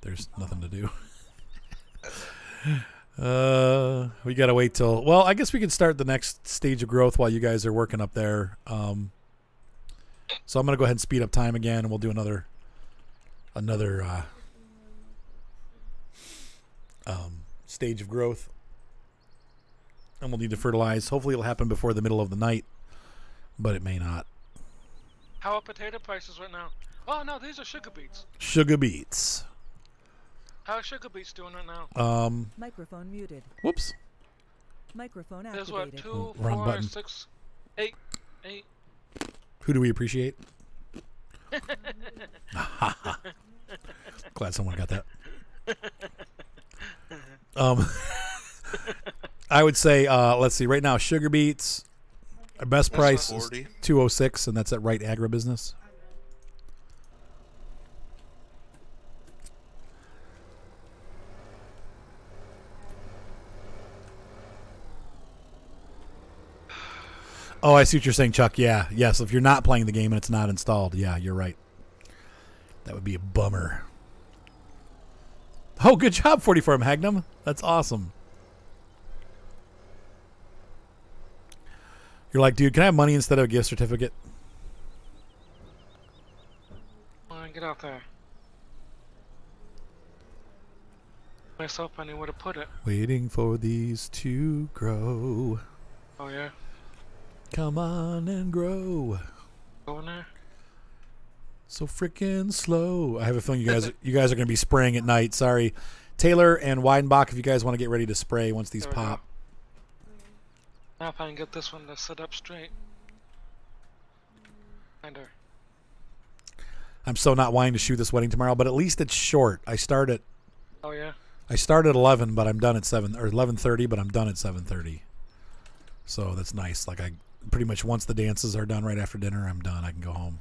there's nothing to do. We gotta wait till. Well, I guess we could start the next stage of growth while you guys are working up there. So I'm gonna go ahead and speed up time again, and we'll do another stage of growth, and we'll need to fertilize. Hopefully, it'll happen before the middle of the night, but it may not. How are potato prices right now? Oh no, these are sugar beets. Sugar beets. How are sugar beets doing right now? Microphone muted. Whoops. Microphone There's activated. what, 2, Wrong 4, button. 6, 8. Who do we appreciate? Glad someone got that. I would say, let's see. Right now, sugar beets. Our best price is 40. $206, and that's at Right Agribusiness. Oh, I see what you're saying, Chuck. Yeah, yes. If you're not playing the game and it's not installed, yeah, you're right. That would be a bummer. Oh, good job, 44 Magnum. That's awesome. You're like, dude, can I have money instead of a gift certificate? Come on, get out there. Myself, I knew where to put it. Waiting for these to grow. Oh yeah. Come on and grow. Go in there. So freaking slow. I have a feeling you guys are going to be spraying at night. Sorry. Taylor and Weidenbach, if you guys want to get ready to spray once these There we go. pop. Now if I can get this one to sit up straight. Kinda. I'm so not wanting to shoot this wedding tomorrow, but at least it's short. I start at Oh yeah. 11, but I'm done at 7 or 11:30, but I'm done at 7:30. So that's nice. Like I pretty much once the dances are done right after dinner, I'm done. I can go home.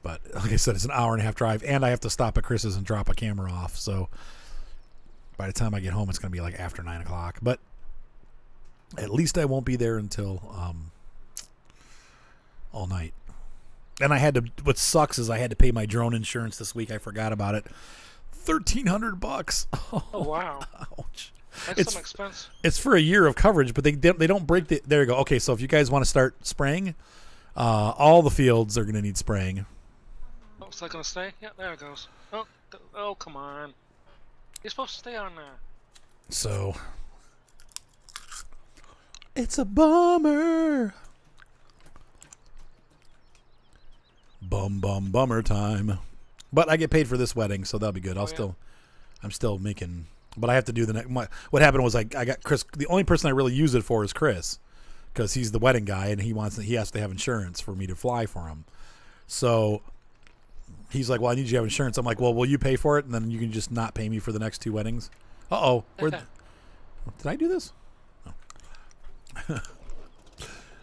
But like I said, it's an hour and a half drive, and I have to stop at Chris's and drop a camera off. So by the time I get home, it's going to be like after 9 o'clock. But at least I won't be there until all night. And I had to. What sucks is I had to pay my drone insurance this week. I forgot about it. $1,300. Oh wow, Ouch. that's some expense. It's for a year of coverage, but they don't break the. There you go. Okay, so if you guys want to start spraying, all the fields are going to need spraying. Oh, is that gonna stay? Yeah, there it goes. Oh, come on. You're supposed to stay on there. So it's a bummer. Bummer time. But I get paid for this wedding, so that'll be good. I'm still making. But I have to do the next. What happened was I got Chris. The only person I really use it for is Chris, because he's the wedding guy and he has to have insurance for me to fly for him. So he's like, "Well, I need you to have insurance." I'm like, "Well, will you pay for it, and then you can just not pay me for the next 2 weddings?" Did I do this? No.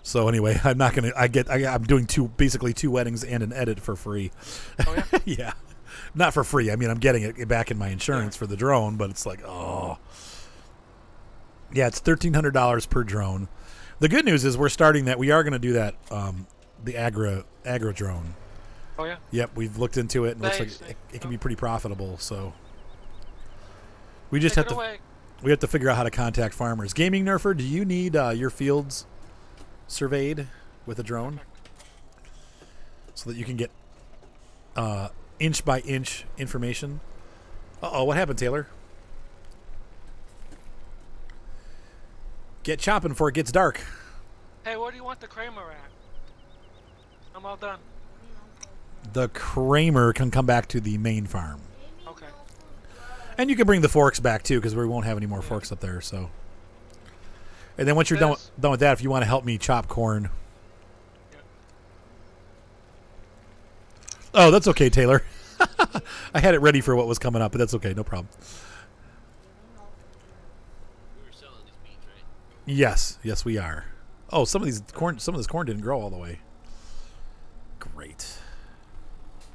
So anyway, I'm not gonna. I'm doing basically two weddings and an edit for free. Oh yeah. Yeah, not for free. I mean, I'm getting it back in my insurance for the drone, but it's like, oh, yeah, it's $1,300 per drone. The good news is we're starting that. We are going to do that. The agro drone. Oh yeah. Yep, we've looked into it, and it looks like it can be pretty profitable. So we just have to. We have to figure out how to contact farmers. Gaming Nerfer, do you need your fields surveyed with a drone so that you can get inch by inch information? What happened, Taylor? Get chopping before it gets dark. Hey, where do you want the Kramer at? I'm all done. The Kramer can come back to the main farm. Okay. And you can bring the forks back too, because we won't have any more forks up there. So, and then once you're done with that, if you want to help me chop corn. Yeah. Oh, that's okay, Taylor. I had it ready for what was coming up, but that's okay, no problem. We were selling these beans, right? Yes, we are. Oh, some of this corn didn't grow all the way. Great.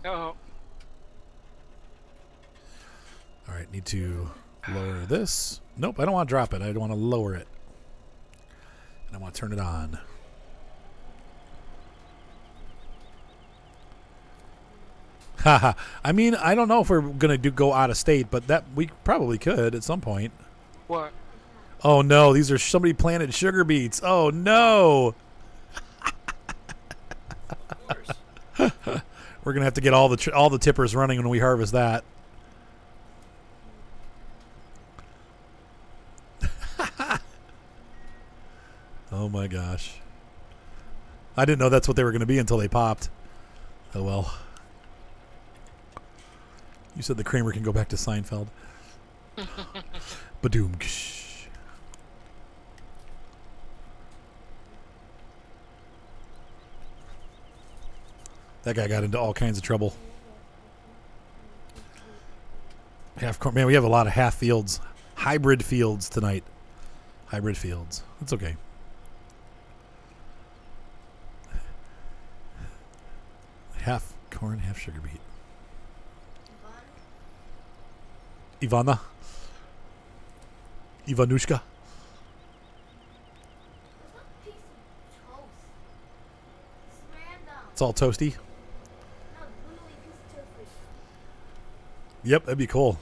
Oh. All right, need to lower this. Nope, I don't want to drop it. I want to lower it. And I want to turn it on. Haha. I mean, I don't know if we're going to go out of state, but that we probably could at some point. What? Oh no, these are somebody planted sugar beets. Oh no. We're going to have to get all the tippers running when we harvest that. Oh my gosh. I didn't know that's what they were going to be until they popped. Oh well. You said the Kramer can go back to Seinfeld. Badoom. That guy got into all kinds of trouble. Half corn. Man, we have a lot of half fields. Hybrid fields tonight. Hybrid fields. That's okay. Half corn, half sugar beet. Ivana? Ivanushka? It's all toasty? Yep, that'd be cool.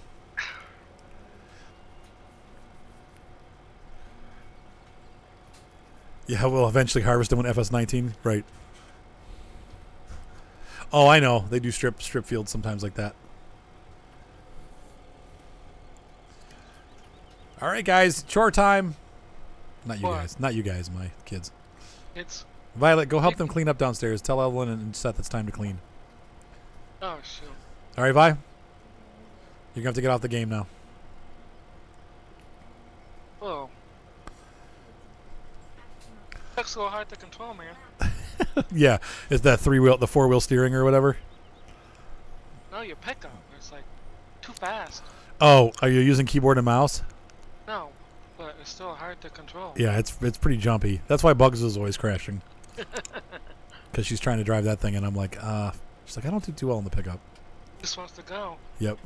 Yeah, we'll eventually harvest them on FS19. Right. Oh, I know. They do strip fields sometimes like that. All right, guys. Chore time. Not you guys. Not you guys, my kids. It's... Violet, go help them clean up downstairs. Tell Evelyn and Seth it's time to clean. Oh, shoot. All right, Vi? You're going to have to get off the game now. Whoa. That's so hard to control, man. Yeah. Is that the four-wheel steering or whatever? No, your pickup. It's like too fast. Oh, are you using keyboard and mouse? No, but it's still hard to control. Yeah, it's pretty jumpy. That's why Bugs is always crashing. Because she's trying to drive that thing, and I'm like, she's like, I don't do too well in the pickup. Just wants to go. Yep.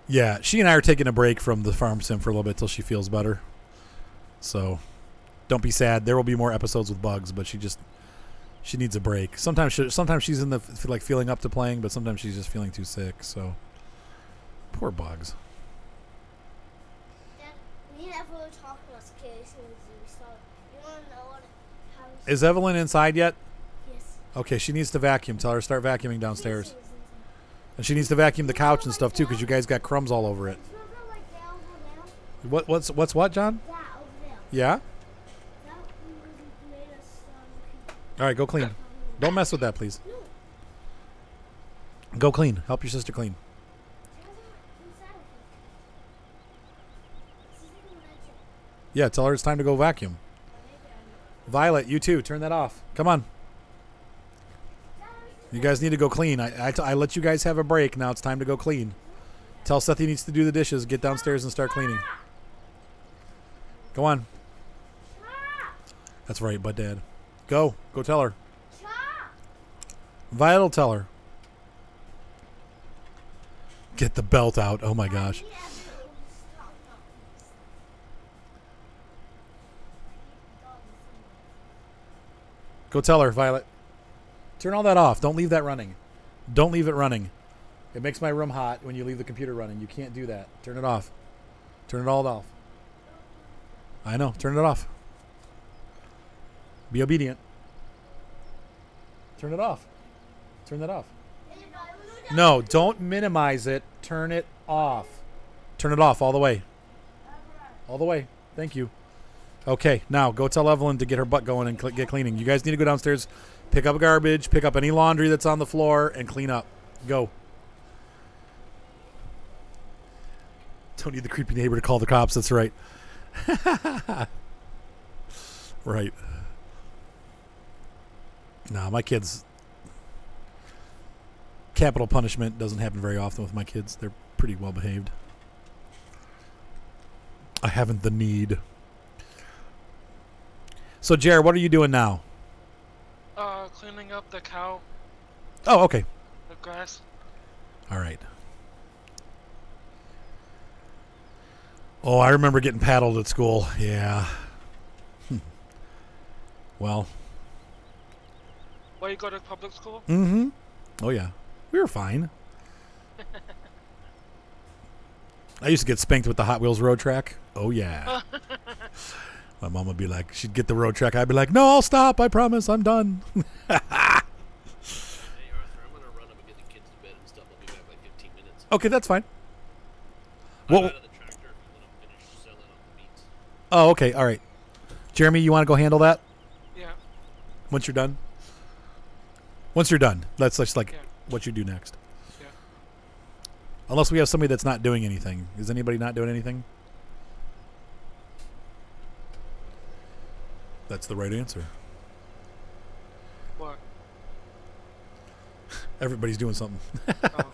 Yeah, she and I are taking a break from the farm sim for a little bit till she feels better. So, don't be sad. There will be more episodes with Bugs, but she just She needs a break. Sometimes she's in the like feeling up to playing, but sometimes she's just feeling too sick. So poor Bugs. Dad, we never talked about scary movies. So you want to know how Is Evelyn inside yet? Yes. Okay, she needs to vacuum. Tell her to start vacuuming downstairs. And she needs to vacuum the couch and stuff too, because you guys got crumbs all over it. What's what, John? That over there. Yeah. That made us All right, go clean. Don't mess with that, please. No. Go clean. Help your sister clean. Yeah, tell her it's time to go vacuum. Violet, you too. Turn that off. Come on. You guys need to go clean. I let you guys have a break. Now it's time to go clean. Tell Seth he needs to do the dishes. Get downstairs and start cleaning. Go on. That's right, but Dad. Go. Go tell her. Violet, tell her. Get the belt out. Oh my gosh. Go tell her, Violet. Turn all that off. Don't leave that running. Don't leave it running. It makes my room hot when you leave the computer running. You can't do that. Turn it off. Turn it all off. I know. Turn it off. Be obedient. Turn it off. Turn that off. No, don't minimize it. Turn it off. Turn it off all the way. All the way. Thank you. Okay, now go tell Evelyn to get her butt going and get cleaning. You guys need to go downstairs, pick up garbage, pick up any laundry that's on the floor, and clean up. Go. Don't need the creepy neighbor to call the cops. That's right. Right. Nah, my kids... Capital punishment doesn't happen very often with my kids. They're pretty well behaved. I haven't the need. So, Jared, what are you doing now? Cleaning up the cow, Oh, okay. the grass. All right. Oh, I remember getting paddled at school. Yeah. Well. Where you go to public school? Mm-hmm. Oh, yeah. We were fine. I used to get spanked with the Hot Wheels road track. Oh, yeah. My mom would be like, she'd get the road track. I'd be like, no, I'll stop. I promise. I'm done. Hey Arthur, I'm gonna run up and get the kids to bed and stuff. I'll be back like 15 minutes. Okay, that's fine. I'm Well, out of the tractor if you let them finish selling on the beats. oh, okay. All right. Jeremy, you want to go handle that Yeah. once you're done? Once you're done. That's just like Yeah. what you do next. Yeah. Unless we have somebody that's not doing anything. Is anybody not doing anything? That's the right answer. What? Everybody's doing something. Oh.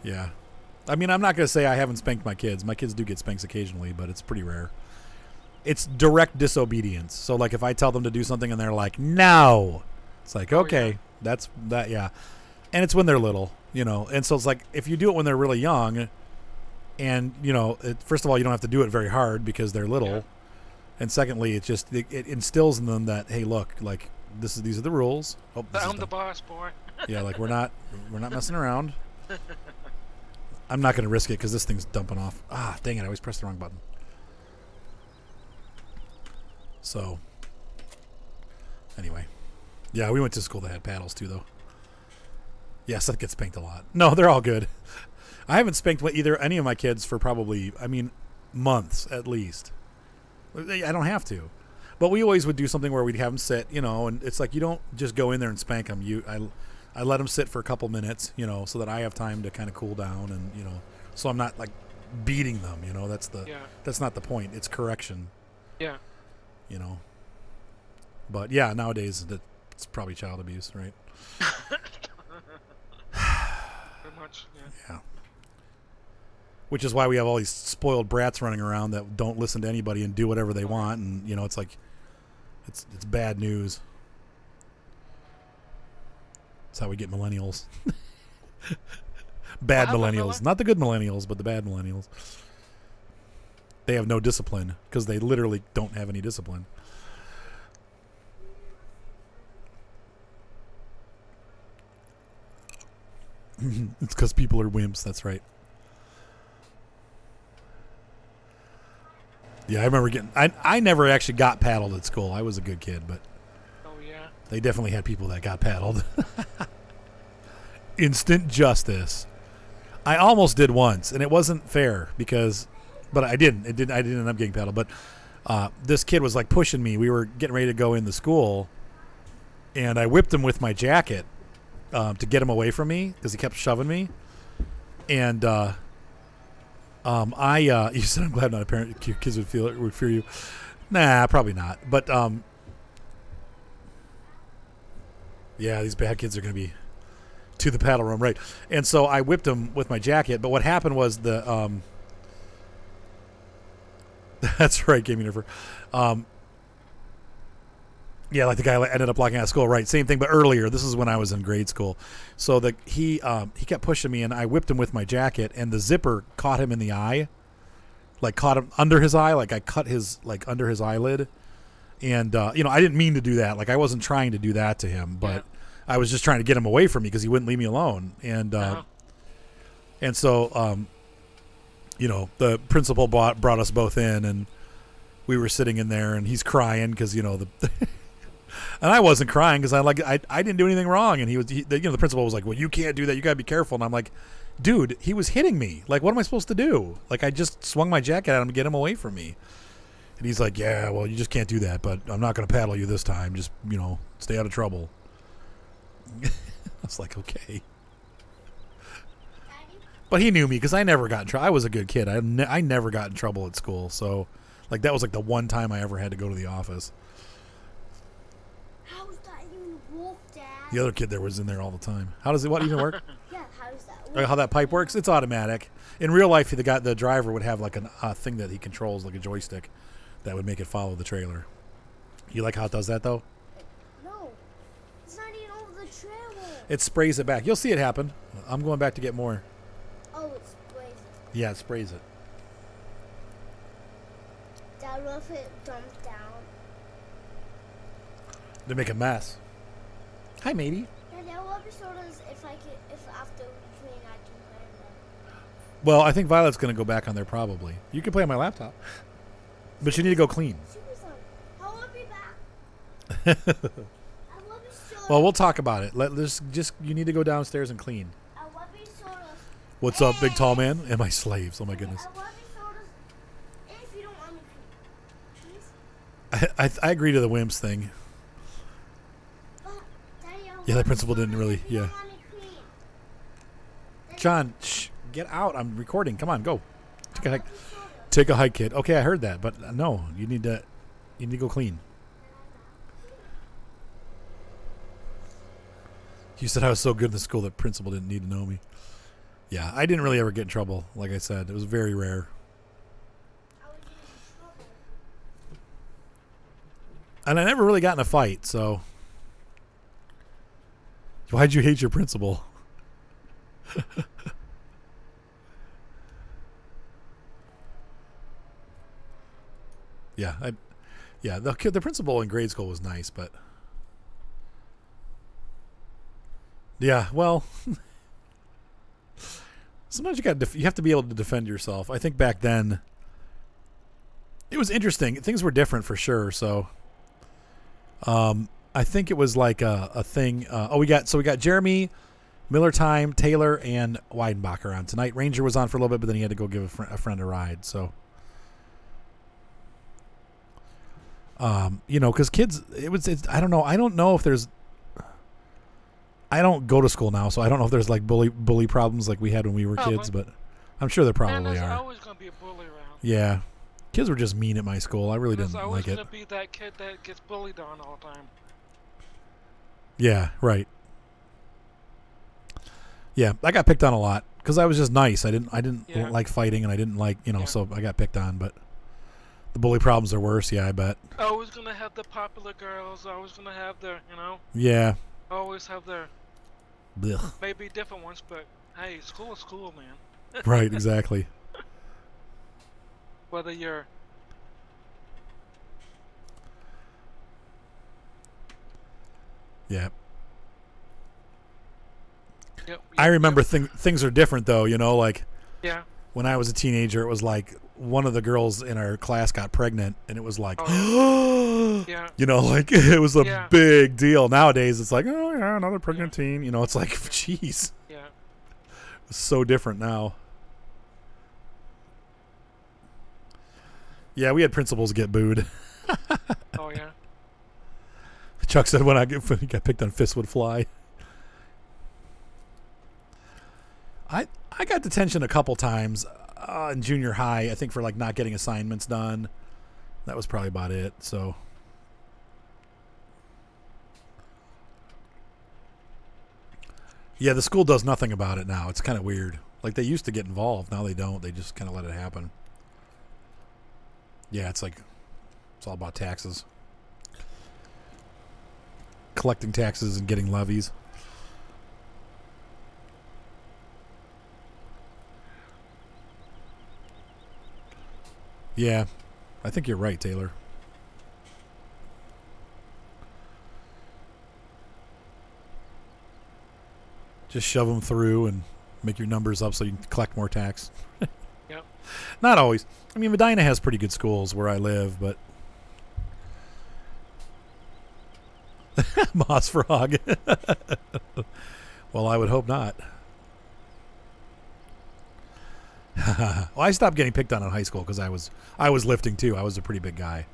Yeah. I mean, I'm not going to say I haven't spanked my kids. My kids do get spanks occasionally, but it's pretty rare. It's direct disobedience. So, like, if I tell them to do something and they're like, no, it's like, Oh, okay, yeah. that's that, yeah. And it's when they're little, you know. And so it's like, if you do it when they're really young, and, you know, first of all, you don't have to do it very hard because they're little. Yeah. And secondly, it just it instills in them that, hey, look, like, these are the rules. Oh, this is I'm the boss, boy. yeah, like we're not messing around. I'm not going to risk it because this thing's dumping off. Ah, dang it! I always press the wrong button. So, anyway, yeah, we went to school that had paddles too, though. Yeah, Seth gets spanked a lot. No, they're all good. I haven't spanked any of my kids for probably, I mean, months at least. I don't have to. But we always would do something where we'd have them sit, you know, and it's like you don't just go in there and spank them. I let them sit for a couple minutes, you know, so that I have time to kind of cool down and, you know, so I'm not like beating them, you know. That's not the point. It's correction. Yeah. You know. But yeah, nowadays it's probably child abuse, right? Pretty much, yeah. Yeah. Which is why we have all these spoiled brats running around that don't listen to anybody and do whatever they want, and you know, it's like it's bad news. That's how we get millennials. Bad millennials. Not the good millennials, but the bad millennials. They have no discipline because they literally don't have any discipline. It's because people are wimps. That's right. Yeah, I remember getting. I never actually got paddled at school. I was a good kid, but Oh yeah. they definitely had people that got paddled. Instant justice. I almost did once, and it wasn't fair but I didn't. I didn't end up getting paddled. But this kid was like pushing me. We were getting ready to go into school, and I whipped him with my jacket to get him away from me because he kept shoving me. And you said I'm glad I'm not a parent. Your kids would fear you. Nah, probably not. But yeah, these bad kids are gonna be to the paddle room, right? And so I whipped him with my jacket. But what happened was that's right, Gaming Nerfer. Yeah, like the guy ended up locking out of school, right? Same thing, but earlier. This is when I was in grade school. So he kept pushing me, and I whipped him with my jacket, and the zipper caught him in the eye, like caught him under his eye, like I cut his like under his eyelid, and you know, I didn't mean to do that. Like I wasn't trying to do that to him, but I was just trying to get him away from me because he wouldn't leave me alone, and so you know, the principal brought us both in, and we were sitting in there, and he's crying because, you know, and I wasn't crying because I didn't do anything wrong, and the principal was like, well, you can't do that, you gotta be careful, and I'm like, dude, he was hitting me, like, what am I supposed to do? Like, I just swung my jacket at him to get him away from me, and he's like, yeah, well, you just can't do that, but I'm not gonna paddle you this time, just, you know, stay out of trouble. I was like, okay. But he knew me because I never got in trouble. I was a good kid. I never got in trouble at school. So, like, that was like the one time I ever had to go to the office. How is that even wolf, Dad? The other kid there was in there all the time. How does it? What even work? Yeah, how does that work? Like how that pipe works? It's automatic. In real life, the driver would have like a thing that he controls, like a joystick, that would make it follow the trailer. You like how it does that though? No, it's not even over the trailer. It sprays it back. You'll see it happen. I'm going back to get more. Oh, it sprays it. Yeah, it sprays it. Dad, what if it dumps down? They make a mess. Hi, matey. Yeah, Dad, what episode is if after we clean I can play them? Well, I think Violet's going to go back on there probably. You can play on my laptop. But you need to go clean. How will I be back? Well, we'll talk about it. Just you need to go downstairs and clean. What's up, big tall man? And my slaves. Oh my goodness. If you don't want me to, please. I agree to the wimps thing. Yeah, the principal didn't really. Yeah. John, shh, get out. I'm recording. Come on, go. Take a hike. Take a hike, kid. Okay, I heard that, but no, you need to go clean. You said I was so good in the school that principal didn't need to know me. Yeah, I didn't really ever get in trouble. Like I said, it was very rare. And I never really got in a fight, so. Why'd you hate your principal? Yeah, the principal in grade school was nice, but yeah, well, sometimes you have to be able to defend yourself. I think back then it was interesting. Things were different for sure. So, I think it was like a thing. We got Jeremy, Miller Time, Taylor, and Weidenbacher on tonight. Ranger was on for a little bit, but then he had to go give a friend a ride. So. You know, because kids, I don't know. I don't know if there's. I don't go to school now, so I don't know if there's like bully problems like we had when we were kids, but I'm sure there probably there's are. always gonna be a bully around. Yeah, kids were just mean at my school. I really didn't like it. There's always gonna be that kid that gets bullied on all the time. Yeah, right. Yeah, I got picked on a lot because I was just nice. I didn't like fighting, and I didn't like so I got picked on, but. The bully problems are worse, yeah, I bet. Always gonna have the popular girls. Always gonna have their, Yeah. Always have their. Blech. Maybe different ones, but hey, school is school, man. Right, exactly. Whether you're. Yeah. Yep. I remember things are different though. You know, like Yeah. when I was a teenager, it was like one of the girls in our class got pregnant, and it was like, Yeah. you know, like it was a Yeah. big deal. Nowadays, it's like, oh yeah, another pregnant teen. You know, it's like, jeez, Yeah. it's so different now. Yeah, we had principals get booed. Oh yeah. Chuck said when he got picked on, fists would fly. I got detention a couple times in junior high, I think, for like not getting assignments done. That was probably about it. So yeah, the school does nothing about it now. It's kind of weird. Like they used to get involved, now they don't. They just kind of let it happen. Yeah, it's like it's all about taxes. Collecting taxes and getting levies. Yeah, I think you're right, Taylor. Just shove them through and make your numbers up so you can collect more tax. Yep. Not always. I mean, Medina has pretty good schools where I live, but Moss Frog. Well, I would hope not. Well, I stopped getting picked on in high school because I was lifting too. I was a pretty big guy,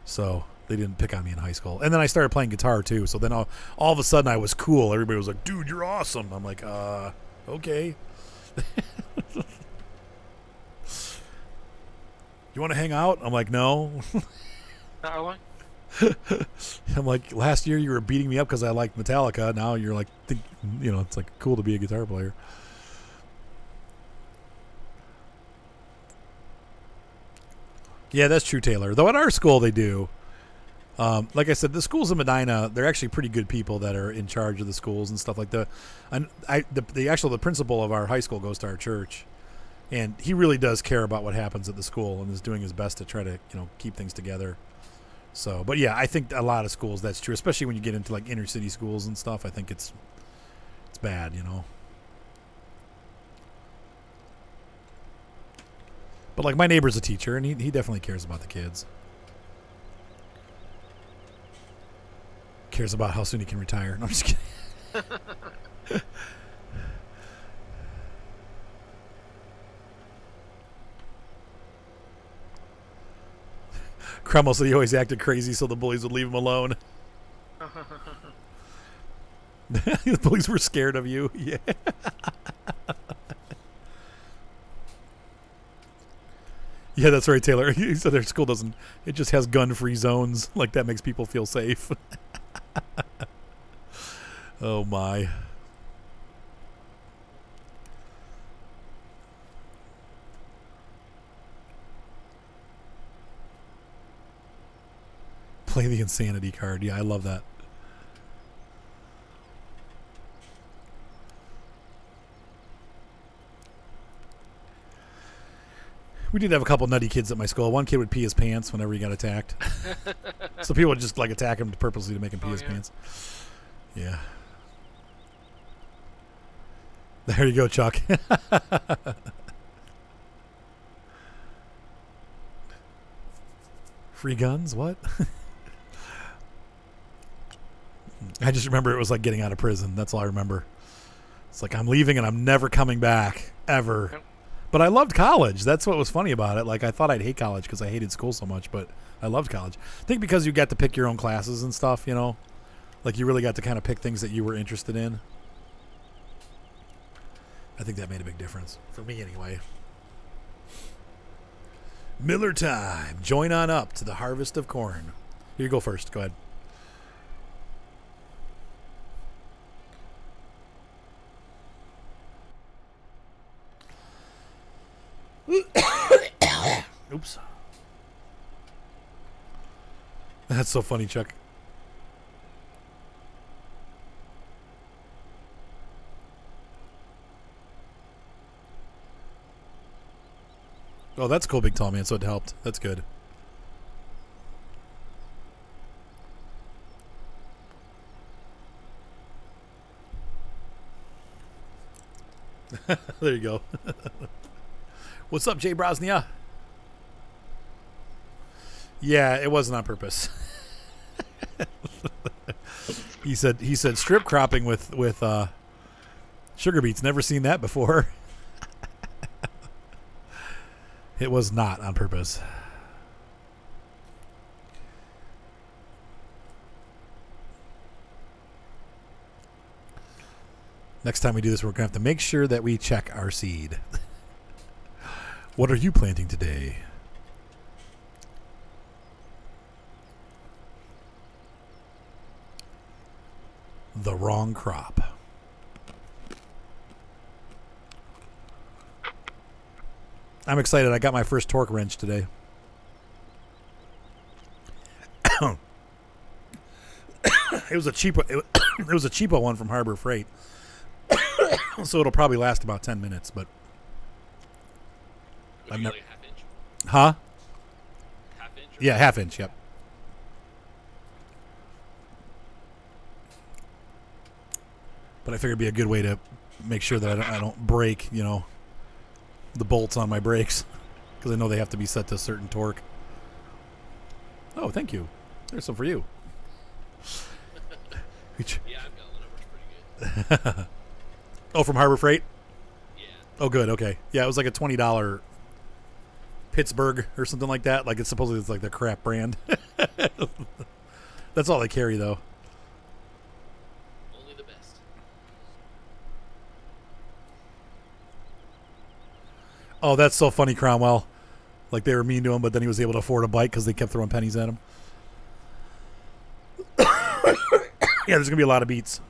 so they didn't pick on me in high school. And then I started playing guitar too. So then all of a sudden I was cool. Everybody was like, "Dude, you're awesome." I'm like, okay. You want to hang out? I'm like, no. Why? I'm like, last year you were beating me up because I liked Metallica. Now you're like, you know, it's like cool to be a guitar player. Yeah, that's true, Taylor. Though at our school they do. Like I said, the schools in Medina, they're actually pretty good people that are in charge of the schools and stuff like that. The principal of our high school goes to our church, and he really does care about what happens at the school and is doing his best to try to, you know, keep things together. So, but yeah, I think a lot of schools that's true, especially when you get into like inner city schools and stuff. I think it's bad, you know. But like my neighbor's a teacher, and he definitely cares about the kids. Cares about how soon he can retire. No, I'm just kidding. Kreml said he always acted crazy, so the bullies would leave him alone. The bullies were scared of you. Yeah. Yeah, that's right, Taylor. He said their school doesn't. It just has gun-free zones. Like that makes people feel safe. Oh my. Play the insanity card. Yeah, I love that. We did have a couple nutty kids at my school. One kid would pee his pants whenever he got attacked. So people would just like attack him purposely to make him pee his pants. Yeah. There you go, Chuck. Free guns? What? I just remember it was like getting out of prison. That's all I remember. It's like I'm leaving and I'm never coming back. Ever. Yep. But I loved college. That's what was funny about it. Like I thought I'd hate college because I hated school so much, but I loved college. I think because you got to pick your own classes and stuff, you know? Like you really got to kind of pick things that you were interested in. I think that made a big difference. For me anyway. Miller time. Join on up to the harvest of corn. Here you go first. Go ahead. Oops. That's so funny, Chuck. Oh, that's cool, Big Tall Man, so it helped. That's good. There you go. What's up, Jay Brosnia? Yeah, it wasn't on purpose. He said strip cropping with sugar beets. Never seen that before. It was not on purpose. Next time we do this, we're going to have to make sure that we check our seed. What are you planting today? The wrong crop. I'm excited. I got my first torque wrench today. It was a cheapo. It was a cheapo one from Harbor Freight. So it'll probably last about 10 minutes, but I've never. Like a half inch? Huh? Half inch? Yeah, half inch, yep. But I figured it'd be a good way to make sure that I don't break, you know, the bolts on my brakes, because I know they have to be set to a certain torque. Oh, thank you. There's some for you. Yeah, I've got one that works pretty good. Oh, from Harbor Freight? Yeah. Oh, good. Okay. Yeah, it was like a $20 Pittsburgh or something like that. Like, it's supposedly it's like the crap brand. That's all they carry, though. Only the best. Oh, that's so funny, Cromwell. Like, they were mean to him, but then he was able to afford a bike because they kept throwing pennies at him. Yeah, there's going to be a lot of beats.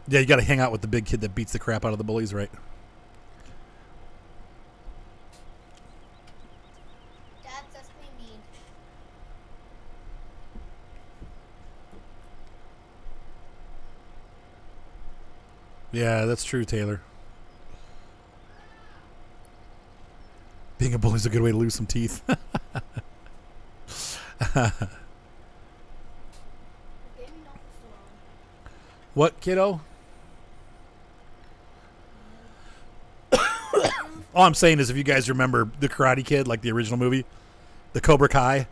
Yeah, you got to hang out with the big kid that beats the crap out of the bullies, right? Dad, that's me mean. Yeah, that's true, Taylor. Being a bully is a good way to lose some teeth. What, kiddo? All I'm saying is, if you guys remember the Karate Kid, like the original movie, the Cobra Kai,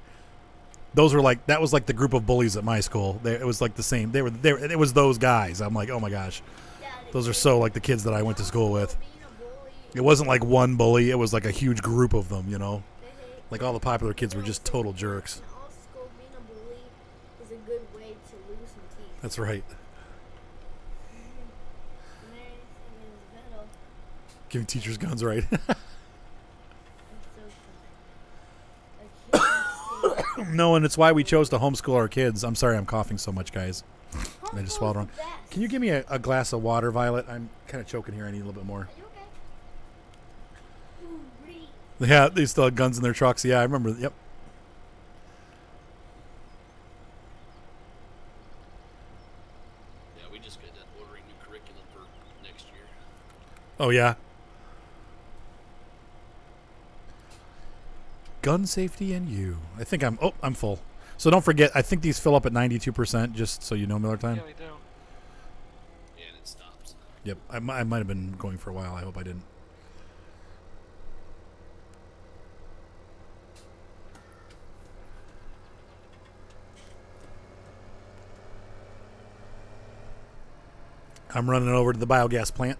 those were like, that was like the group of bullies at my school. It was like the same. They were it was those guys. I'm like, oh my gosh, those are so like the kids that I went to school with. It wasn't like one bully. It was like a huge group of them, you know. Like all the popular kids were just total jerks. In all school, being a bully is a good way to lose some teeth. That's right. And everything is metal. Giving teachers guns, right? It's so fun. Like, kids No, and it's why we chose to homeschool our kids. I'm sorry I'm coughing so much, guys. I just swallowed wrong. Can you give me a glass of water, Violet? I'm kind of choking here. I need a little bit more. Are you okay? Ooh, Reed. Yeah, they still had guns in their trucks. Yeah, I remember. Yep. Yeah, we just got done ordering new curriculum for next year. Oh, yeah. Gun safety and you. I think I'm full. So don't forget, I think these fill up at 92%, just so you know, Miller Time. Yeah, we do. Yeah, and it stops. Yep. I might have been going for a while. I hope I didn't. I'm running over to the biogas plant.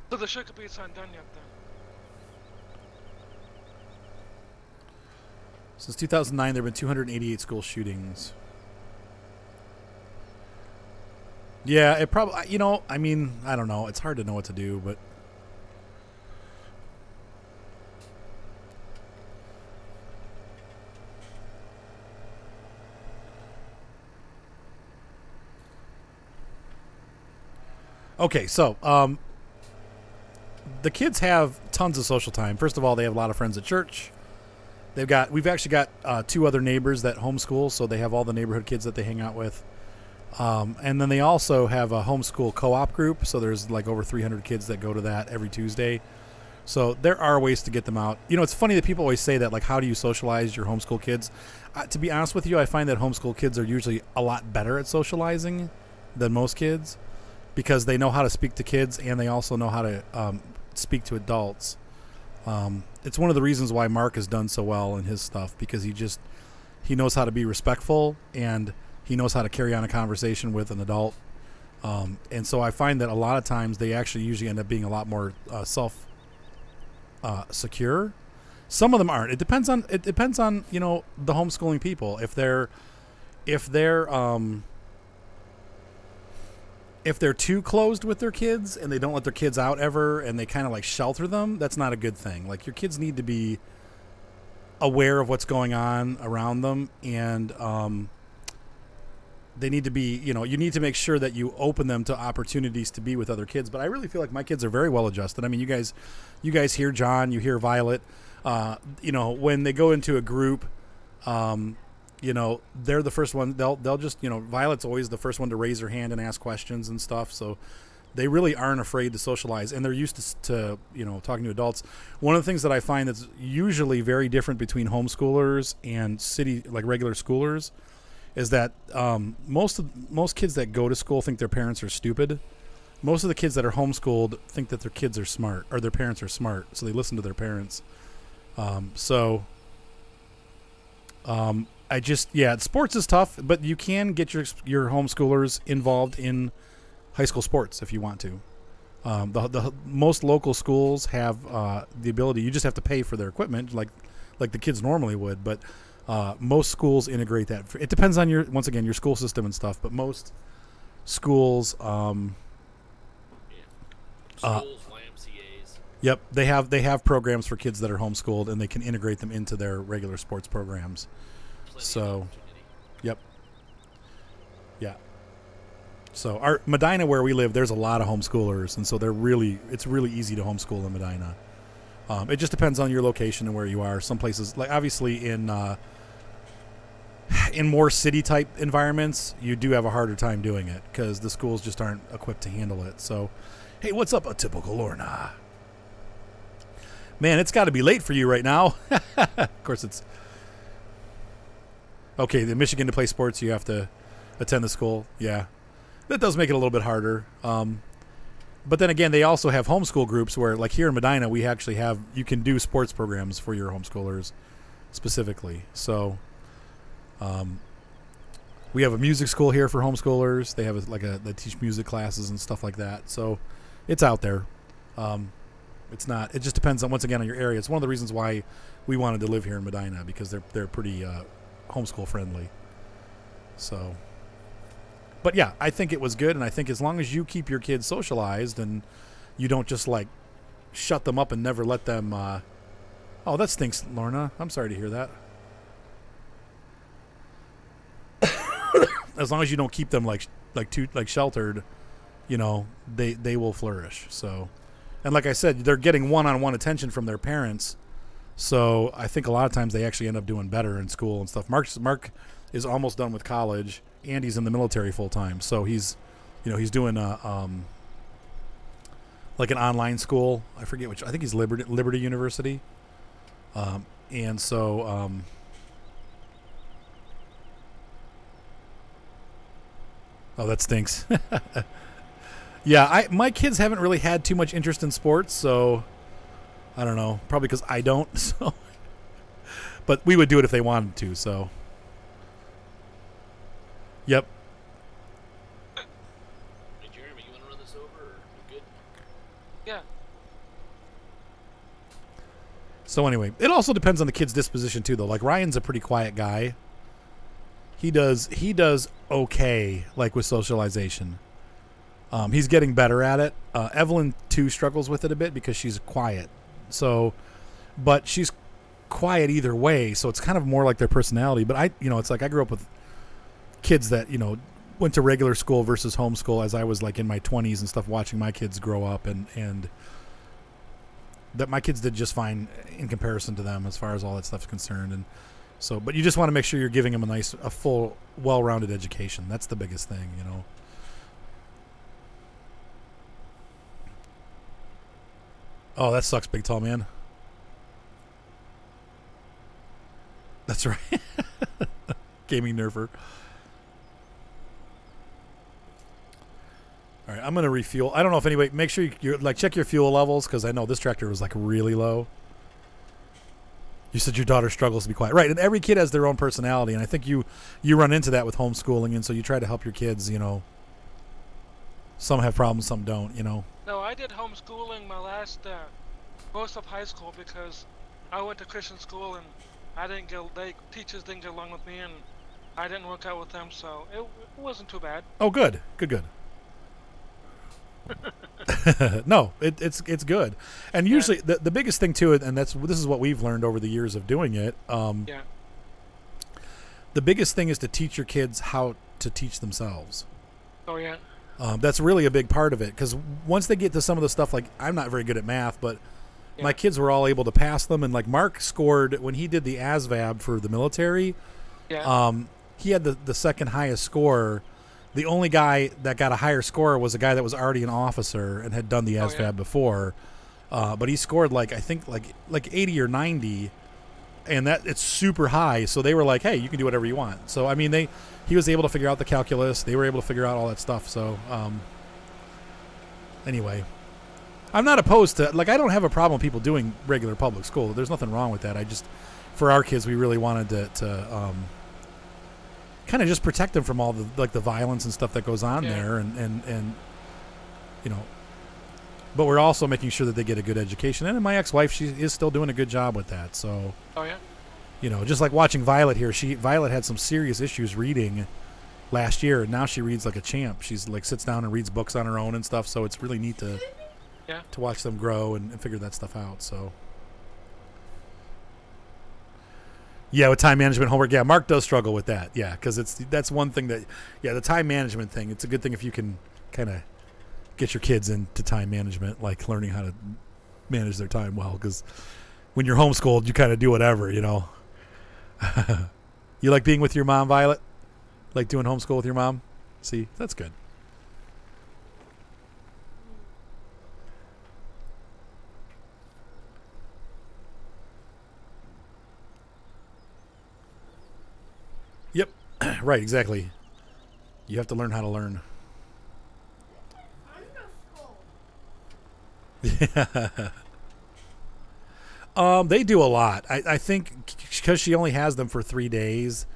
So the sugar beets aren't done yet, then. Since 2009, there have been 288 school shootings. Yeah, it probably, you know, I mean, I don't know. It's hard to know what to do, but. Okay, so, the kids have tons of social time. First of all, they have a lot of friends at church. We've actually got 2 other neighbors that homeschool, so they have all the neighborhood kids that they hang out with. And then they also have a homeschool co-op group, so there's like over 300 kids that go to that every Tuesday. So there are ways to get them out. You know, it's funny that people always say that, like, how do you socialize your homeschool kids? To be honest with you, I find that homeschool kids are usually a lot better at socializing than most kids because they know how to speak to kids and they also know how to speak to adults. It's one of the reasons why Mark has done so well in his stuff, because he knows how to be respectful and he knows how to carry on a conversation with an adult. And so I find that a lot of times they actually usually end up being a lot more secure. Some of them aren't. It depends on the homeschooling people. If they're too closed with their kids and they don't let their kids out ever and they kind of like shelter them, that's not a good thing. Like, your kids need to be aware of what's going on around them, and they need to be, you need to make sure that you open them to opportunities to be with other kids. But I really feel like my kids are very well adjusted. I mean, you guys hear John, you hear Violet, when they go into a group, they're the first one. They'll just, Violet's always the first one to raise her hand and ask questions and stuff. So they really aren't afraid to socialize, and they're used to talking to adults. One of the things that I find that's usually very different between homeschoolers and regular schoolers is that most kids that go to school think their parents are stupid. Most of the kids that are homeschooled think that their kids are smart, or their parents are smart, so they listen to their parents. Sports is tough, but you can get your homeschoolers involved in high school sports if you want to. The most local schools have the ability. You just have to pay for their equipment, like the kids normally would. But most schools integrate that. It depends on your school system and stuff. But most schools, schools, YMCA's. Yep, they have programs for kids that are homeschooled, and they can integrate them into their regular sports programs. So, yep. Yeah. So our Medina, where we live, there's a lot of homeschoolers, and so it's really easy to homeschool in Medina. It just depends on your location and where you are. Some places, like obviously in more city type environments, you do have a harder time doing it because the schools just aren't equipped to handle it. So, hey, what's up, a typical Lorna? Man, it's got to be late for you right now. Of course, it's okay. In Michigan, to play sports, you have to attend the school. Yeah. That does make it a little bit harder. But then again, they also have homeschool groups where, like here in Medina, we actually you can do sports programs for your homeschoolers specifically. So we have a music school here for homeschoolers. They have they teach music classes and stuff like that. So it's out there. It just depends on, once again, on your area. It's one of the reasons why we wanted to live here in Medina, because they're pretty homeschool friendly. So. But yeah, I think it was good, and I think as long as you keep your kids socialized and you don't just like shut them up and never let them oh, that stinks, Lorna. I'm sorry to hear that. As long as you don't keep them like sheltered, they will flourish. So, and like I said, they're getting one-on-one attention from their parents. So I think a lot of times they actually end up doing better in school and stuff. Mark is almost done with college, and he's in the military full time. So he's doing like an online school. I forget which. I think he's Liberty University. And so oh, that stinks. Yeah, my kids haven't really had too much interest in sports, so I don't know. Probably because I don't. So, but we would do it if they wanted to. So. Yep. Hey, Jeremy, you want to run this over, or you good? Yeah. So anyway, it also depends on the kid's disposition too, though. Like Ryan's a pretty quiet guy. He does okay, like with socialization. He's getting better at it. Evelyn too struggles with it a bit because she's quiet. So, but she's quiet either way. So it's kind of more like their personality. But it's like I grew up with kids that went to regular school versus homeschool as I was like in my 20s and stuff, watching my kids grow up, and that my kids did just fine in comparison to them as far as all that stuff's concerned. And so, but you just want to make sure you're giving them a full, well-rounded education. That's the biggest thing, Oh, that sucks, big tall man. That's right. Gaming nerfer. All right, I'm gonna refuel. I don't know if anybody. Make sure you're like check your fuel levels because I know this tractor was like really low. You said your daughter struggles to be quiet, right? And every kid has their own personality, and I think you run into that with homeschooling, and so you try to help your kids. You know, some have problems, some don't. You know. No, I did homeschooling my last most of high school because I went to Christian school and I didn't get teachers didn't get along with me and I didn't work out with them, so it wasn't too bad. Oh, good. No, it's good, and usually the biggest thing to it, and this is what we've learned over the years of doing it. Yeah. The biggest thing is to teach your kids how to teach themselves. Oh yeah. That's really a big part of it because once they get to some of the stuff, like I'm not very good at math, but my kids were all able to pass them, and like Mark scored when he did the ASVAB for the military. Yeah. He had the second highest score. The only guy that got a higher score was a guy that was already an officer and had done the ASVAB before. But he scored like I think like 80 or 90, and that it's super high. So they were like, "Hey, you can do whatever you want." So I mean, he was able to figure out the calculus. They were able to figure out all that stuff. So anyway, I'm not opposed to like I don't have a problem with people doing regular public school. There's nothing wrong with that. I just for our kids, we really wanted to kind of just protect them from all the like the violence and stuff that goes on there, and you know. But we're also making sure that they get a good education. And my ex-wife, she is still doing a good job with that. So, you know, just like watching Violet here, Violet had some serious issues reading last year, and now she reads like a champ. She's like sits down and reads books on her own and stuff. So it's really neat to watch them grow and figure that stuff out. So. Yeah, with time management homework. Yeah, Mark does struggle with that. Yeah, because that's one thing that, the time management thing. It's a good thing if you can kind of get your kids into time management, like learning how to manage their time well. Because when you're homeschooled, you kind of do whatever, you know. You like being with your mom, Violet? Like doing homeschool with your mom? See, that's good. Yep, right, exactly. You have to learn how to learn. Yeah. They do a lot. I think because she only has them for 3 days,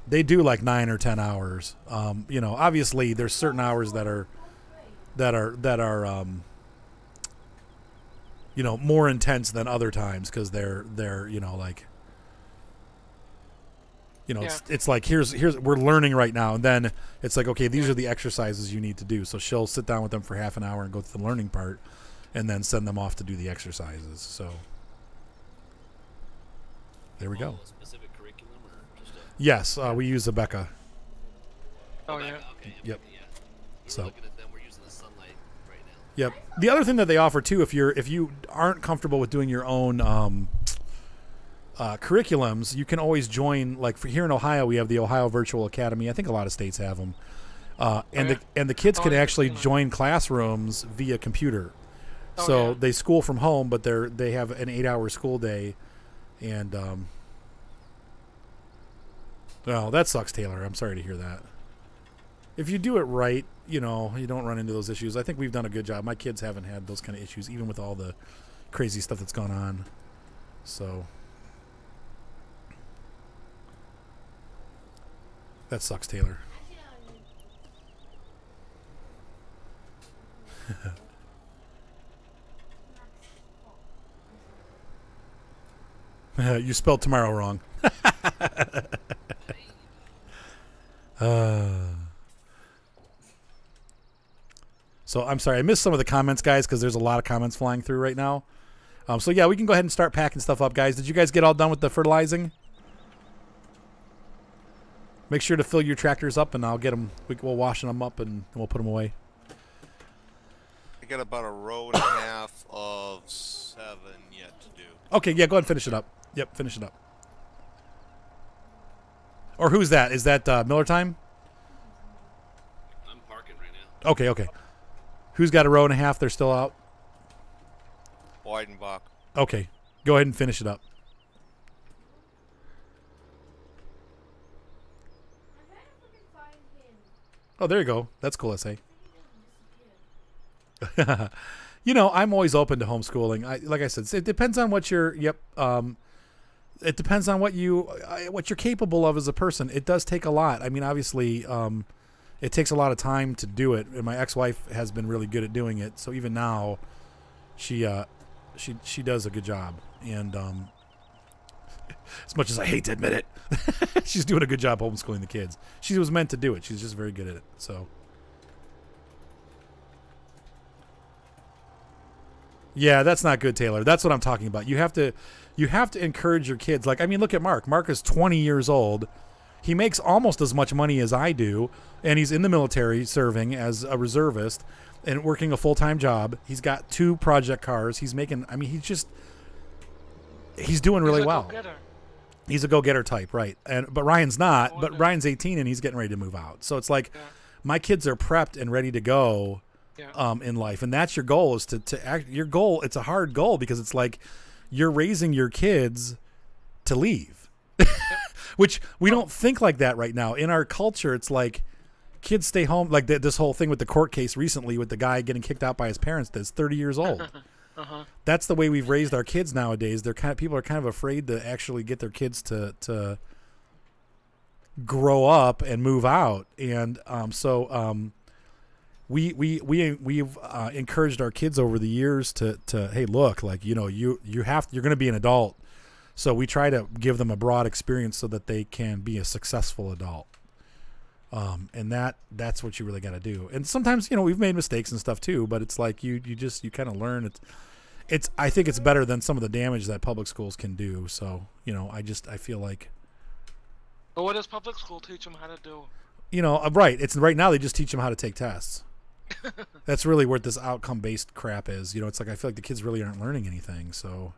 they do like 9 or 10 hours. You know, obviously there's certain hours that are you know, more intense than other times because they're you know like. You know, it's like here's we're learning right now, and then it's like, okay, these are the exercises you need to do. So she'll sit down with them for half an hour and go through the learning part, and then send them off to do the exercises. So there we go. A specific curriculum or just a... Yes, we use Abeka. Oh yeah. Okay. Yep. Yeah. So. Looking at them, we're using the sunlight right now. Yep. The other thing that they offer too, if you aren't comfortable with doing your own curriculums, you can always join. Like for here in Ohio, we have the Ohio Virtual Academy. I think a lot of states have them, and the kids can actually join classrooms via computer. So they school from home, but they have an 8-hour school day, and well, that sucks, Taylor. I'm sorry to hear that. If you do it right, you know, you don't run into those issues. I think we've done a good job. My kids haven't had those kind of issues, even with all the crazy stuff that's gone on. So. That sucks, Taylor. You spelled tomorrow wrong. So I'm sorry, I missed some of the comments, guys, because there's a lot of comments flying through right now. So yeah, we can go ahead and start packing stuff up, guys. Did you guys get all done with the fertilizing? Make sure to fill your tractors up, and I'll get them. We'll wash them up, and we'll put them away. I got about a row and a half of 7 yet to do. Okay, yeah, go ahead and finish it up. Yep, finish it up. Or who's that? Is that Miller time? I'm parking right now. Okay, okay. Who's got a row and a half? They're still out? Weidenbach. Okay, go ahead and finish it up. I can't fucking find him. Oh, there you go. That's cool, SA. You know, I'm always open to homeschooling. Like I said, it depends on what you're. Yep. It depends on what you're capable of as a person. It does take a lot. I mean, obviously, it takes a lot of time to do it. And my ex-wife has been really good at doing it. So even now, she does a good job. And as much as I hate to admit it, she's doing a good job homeschooling the kids. She was meant to do it. She's just very good at it. So. Yeah, that's not good, Taylor. That's what I'm talking about. You have to encourage your kids. Like, I mean, look at Mark. Mark is 20 years old. He makes almost as much money as I do, and he's in the military serving as a reservist and working a full-time job. He's got 2 project cars. He's making, I mean, he's doing really well. Go-getter. He's a go-getter type, right? But Ryan's not. Oh, But no. Ryan's 18 and he's getting ready to move out. So it's like, Yeah. my kids are prepped and ready to go. Yeah. In life, and that's your goal, is to act your goal. It's a hard goal because it's like you're raising your kids to leave, which we don't think like that right now in our culture. It's like kids stay home, like this whole thing with the court case recently with the guy getting kicked out by his parents that's 30 years old. That's the way we've raised our kids nowadays. People are kind of afraid to actually get their kids to grow up and move out, and We've encouraged our kids over the years to hey, look, like, you know, you're going to be an adult, so we try to give them a broad experience so that they can be a successful adult, and that's what you really got to do. And sometimes, you know, we've made mistakes and stuff too, but it's like you kind of learn. It's I think it's better than some of the damage that public schools can do. So, you know, I feel like, But what does public school teach them how to do? you know, right. It's right now they just teach them how to take tests. That's really what this outcome-based crap is. You know, it's like I feel like the kids really aren't learning anything. So,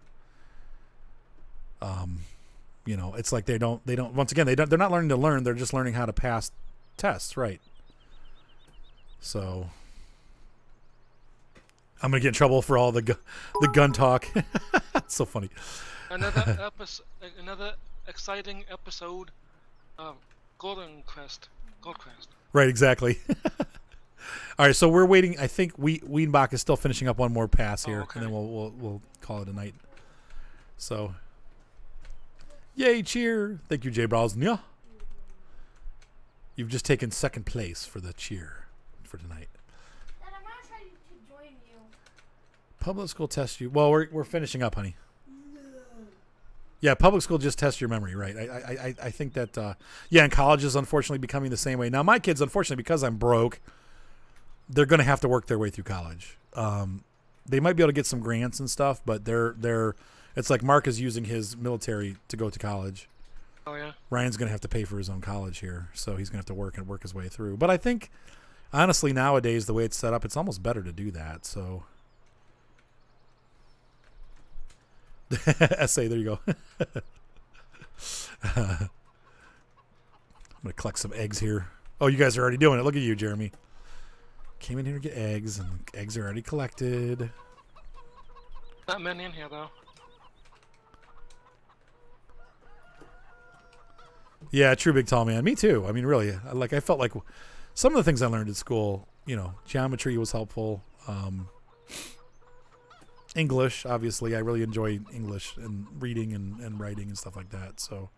you know, it's like they don't. Once again, they're not learning to learn. They're just learning how to pass tests, right? So, I'm gonna get in trouble for all the gun talk. It's so funny. Another exciting episode of Goldcrest. Right, exactly. All right, so we're waiting. I think Wienbach is still finishing up one more pass here, okay. and then we'll call it a night. So, yay, cheer! Thank you, Jay Browson. Yeah, you've just taken second place for the cheer for tonight. Dad, I'm gonna try to join you. Public school test you. Well, we're finishing up, honey. Yeah, public school just tests your memory, right? I think that yeah, and college is unfortunately becoming the same way. Now, my kids, unfortunately, because I'm broke, they're going to have to work their way through college. They might be able to get some grants and stuff, but they're it's like Mark is using his military to go to college. Oh yeah. Ryan's going to have to pay for his own college here, so he's going to have to work his way through. But I think, honestly, nowadays the way it's set up, it's almost better to do that. So. Essay, there you go. I'm gonna collect some eggs here. Oh, you guys are already doing it. Look at you, Jeremy. Came in here to get eggs, and eggs are already collected. Not many in here though. Yeah, true, big tall man. Me too. I mean, really, I felt like some of the things I learned at school, you know, geometry was helpful. English, obviously, I really enjoy English and reading and writing and stuff like that. So,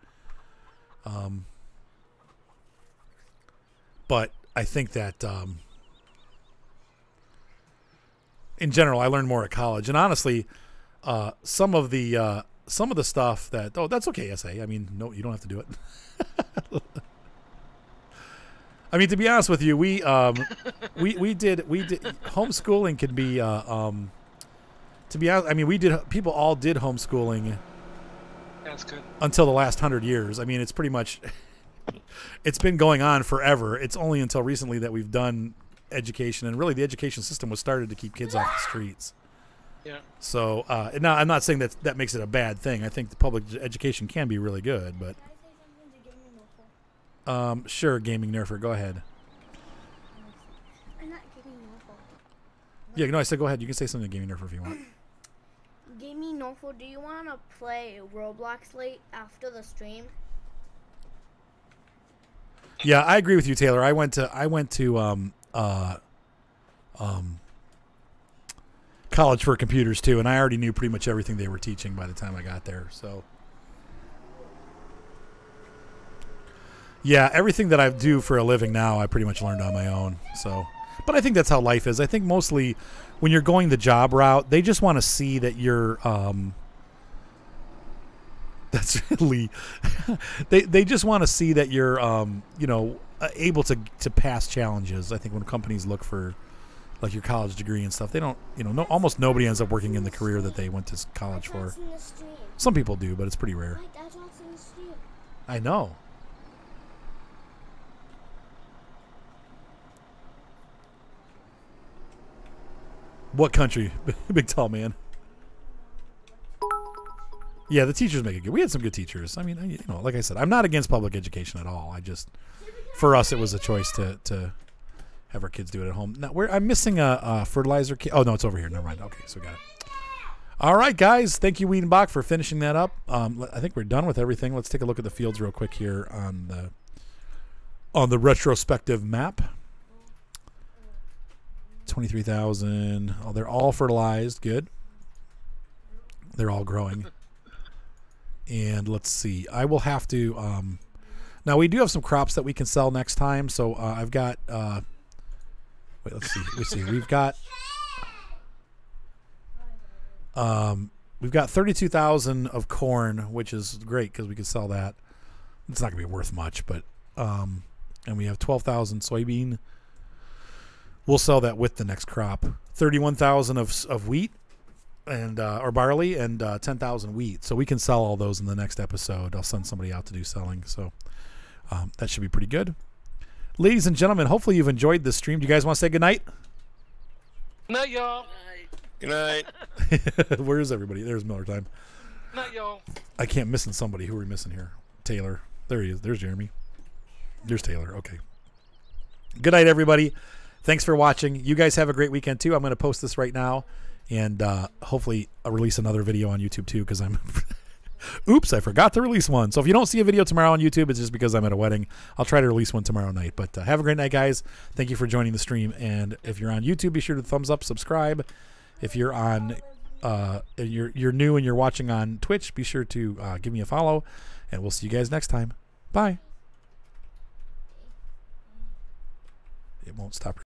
but I think that in general, I learned more at college. And honestly, some of the stuff that that's okay, SA. I mean, no, you don't have to do it. I mean, to be honest with you, we did homeschooling can be to be honest, I mean, people all did homeschooling. That's good. Until the last 100 years. I mean, it's pretty much it's been going on forever. It's only until recently that we've done education, and really the education system was started to keep kids off the streets. Yeah. So, now I'm not saying that makes it a bad thing. I think the public education can be really good, but Can I say something to Gaming Waffle? sure, Gaming Nerfer, go ahead. I'm not Gaming Waffle. Yeah, no, I said go ahead. You can say something to Gaming Nerfer if you want. Gaming Waffle, do you want to play Roblox late after the stream? Yeah, I agree with you, Taylor. I went to college for computers too, and I already knew pretty much everything they were teaching by the time I got there. So yeah, everything that I do for a living now, I pretty much learned on my own. So, but I think that's how life is. I think mostly when you're going the job route, they just want to see that you're that's really they just want to see that you're you know, able to pass challenges. I think when companies look for like your college degree and stuff, they don't, you know, almost nobody ends up working in the career that they went to college for. Some people do, but it's pretty rare. I know. What country? Big tall man. Yeah, the teachers make it good. We had some good teachers. I mean, you know, like I said, I'm not against public education at all. I just, for us, it was a choice to have our kids do it at home. Now, I'm missing a fertilizer kit. Oh, no, it's over here. Never mind. Okay, so we got it. All right, guys. Thank you, Wiedenbach, for finishing that up. I think we're done with everything. Let's take a look at the fields real quick here on the retrospective map. 23,000. Oh, they're all fertilized. Good. They're all growing. And let's see. I will have to. Now we do have some crops that we can sell next time. So I've got. Wait, let's see. Let's see. We've got 32,000 of corn, which is great because we can sell that. It's not gonna be worth much, but and we have 12,000 soybean. We'll sell that with the next crop. 31,000 of wheat and or barley, and 10,000 wheat. So we can sell all those in the next episode. I'll send somebody out to do selling. So that should be pretty good. Ladies and gentlemen, hopefully you've enjoyed this stream. Do you guys want to say goodnight? Night, y'all. Good night. Where is everybody? There's Miller time. Night, y'all. I can't missing somebody. Who are we missing here? Taylor. There he is. There's Jeremy. There's Taylor. Okay. Good night, everybody. Thanks for watching. You guys have a great weekend, too. I'm going to post this right now, and hopefully I'll release another video on YouTube, too, because I'm... Oops, I forgot to release one. So if you don't see a video tomorrow on YouTube, it's just because I'm at a wedding. I'll try to release one tomorrow night. But have a great night, guys. Thank you for joining the stream. And if you're on YouTube, be sure to thumbs up, subscribe. If you're on... you're new and you're watching on Twitch, be sure to give me a follow. And we'll see you guys next time. Bye. It won't stop.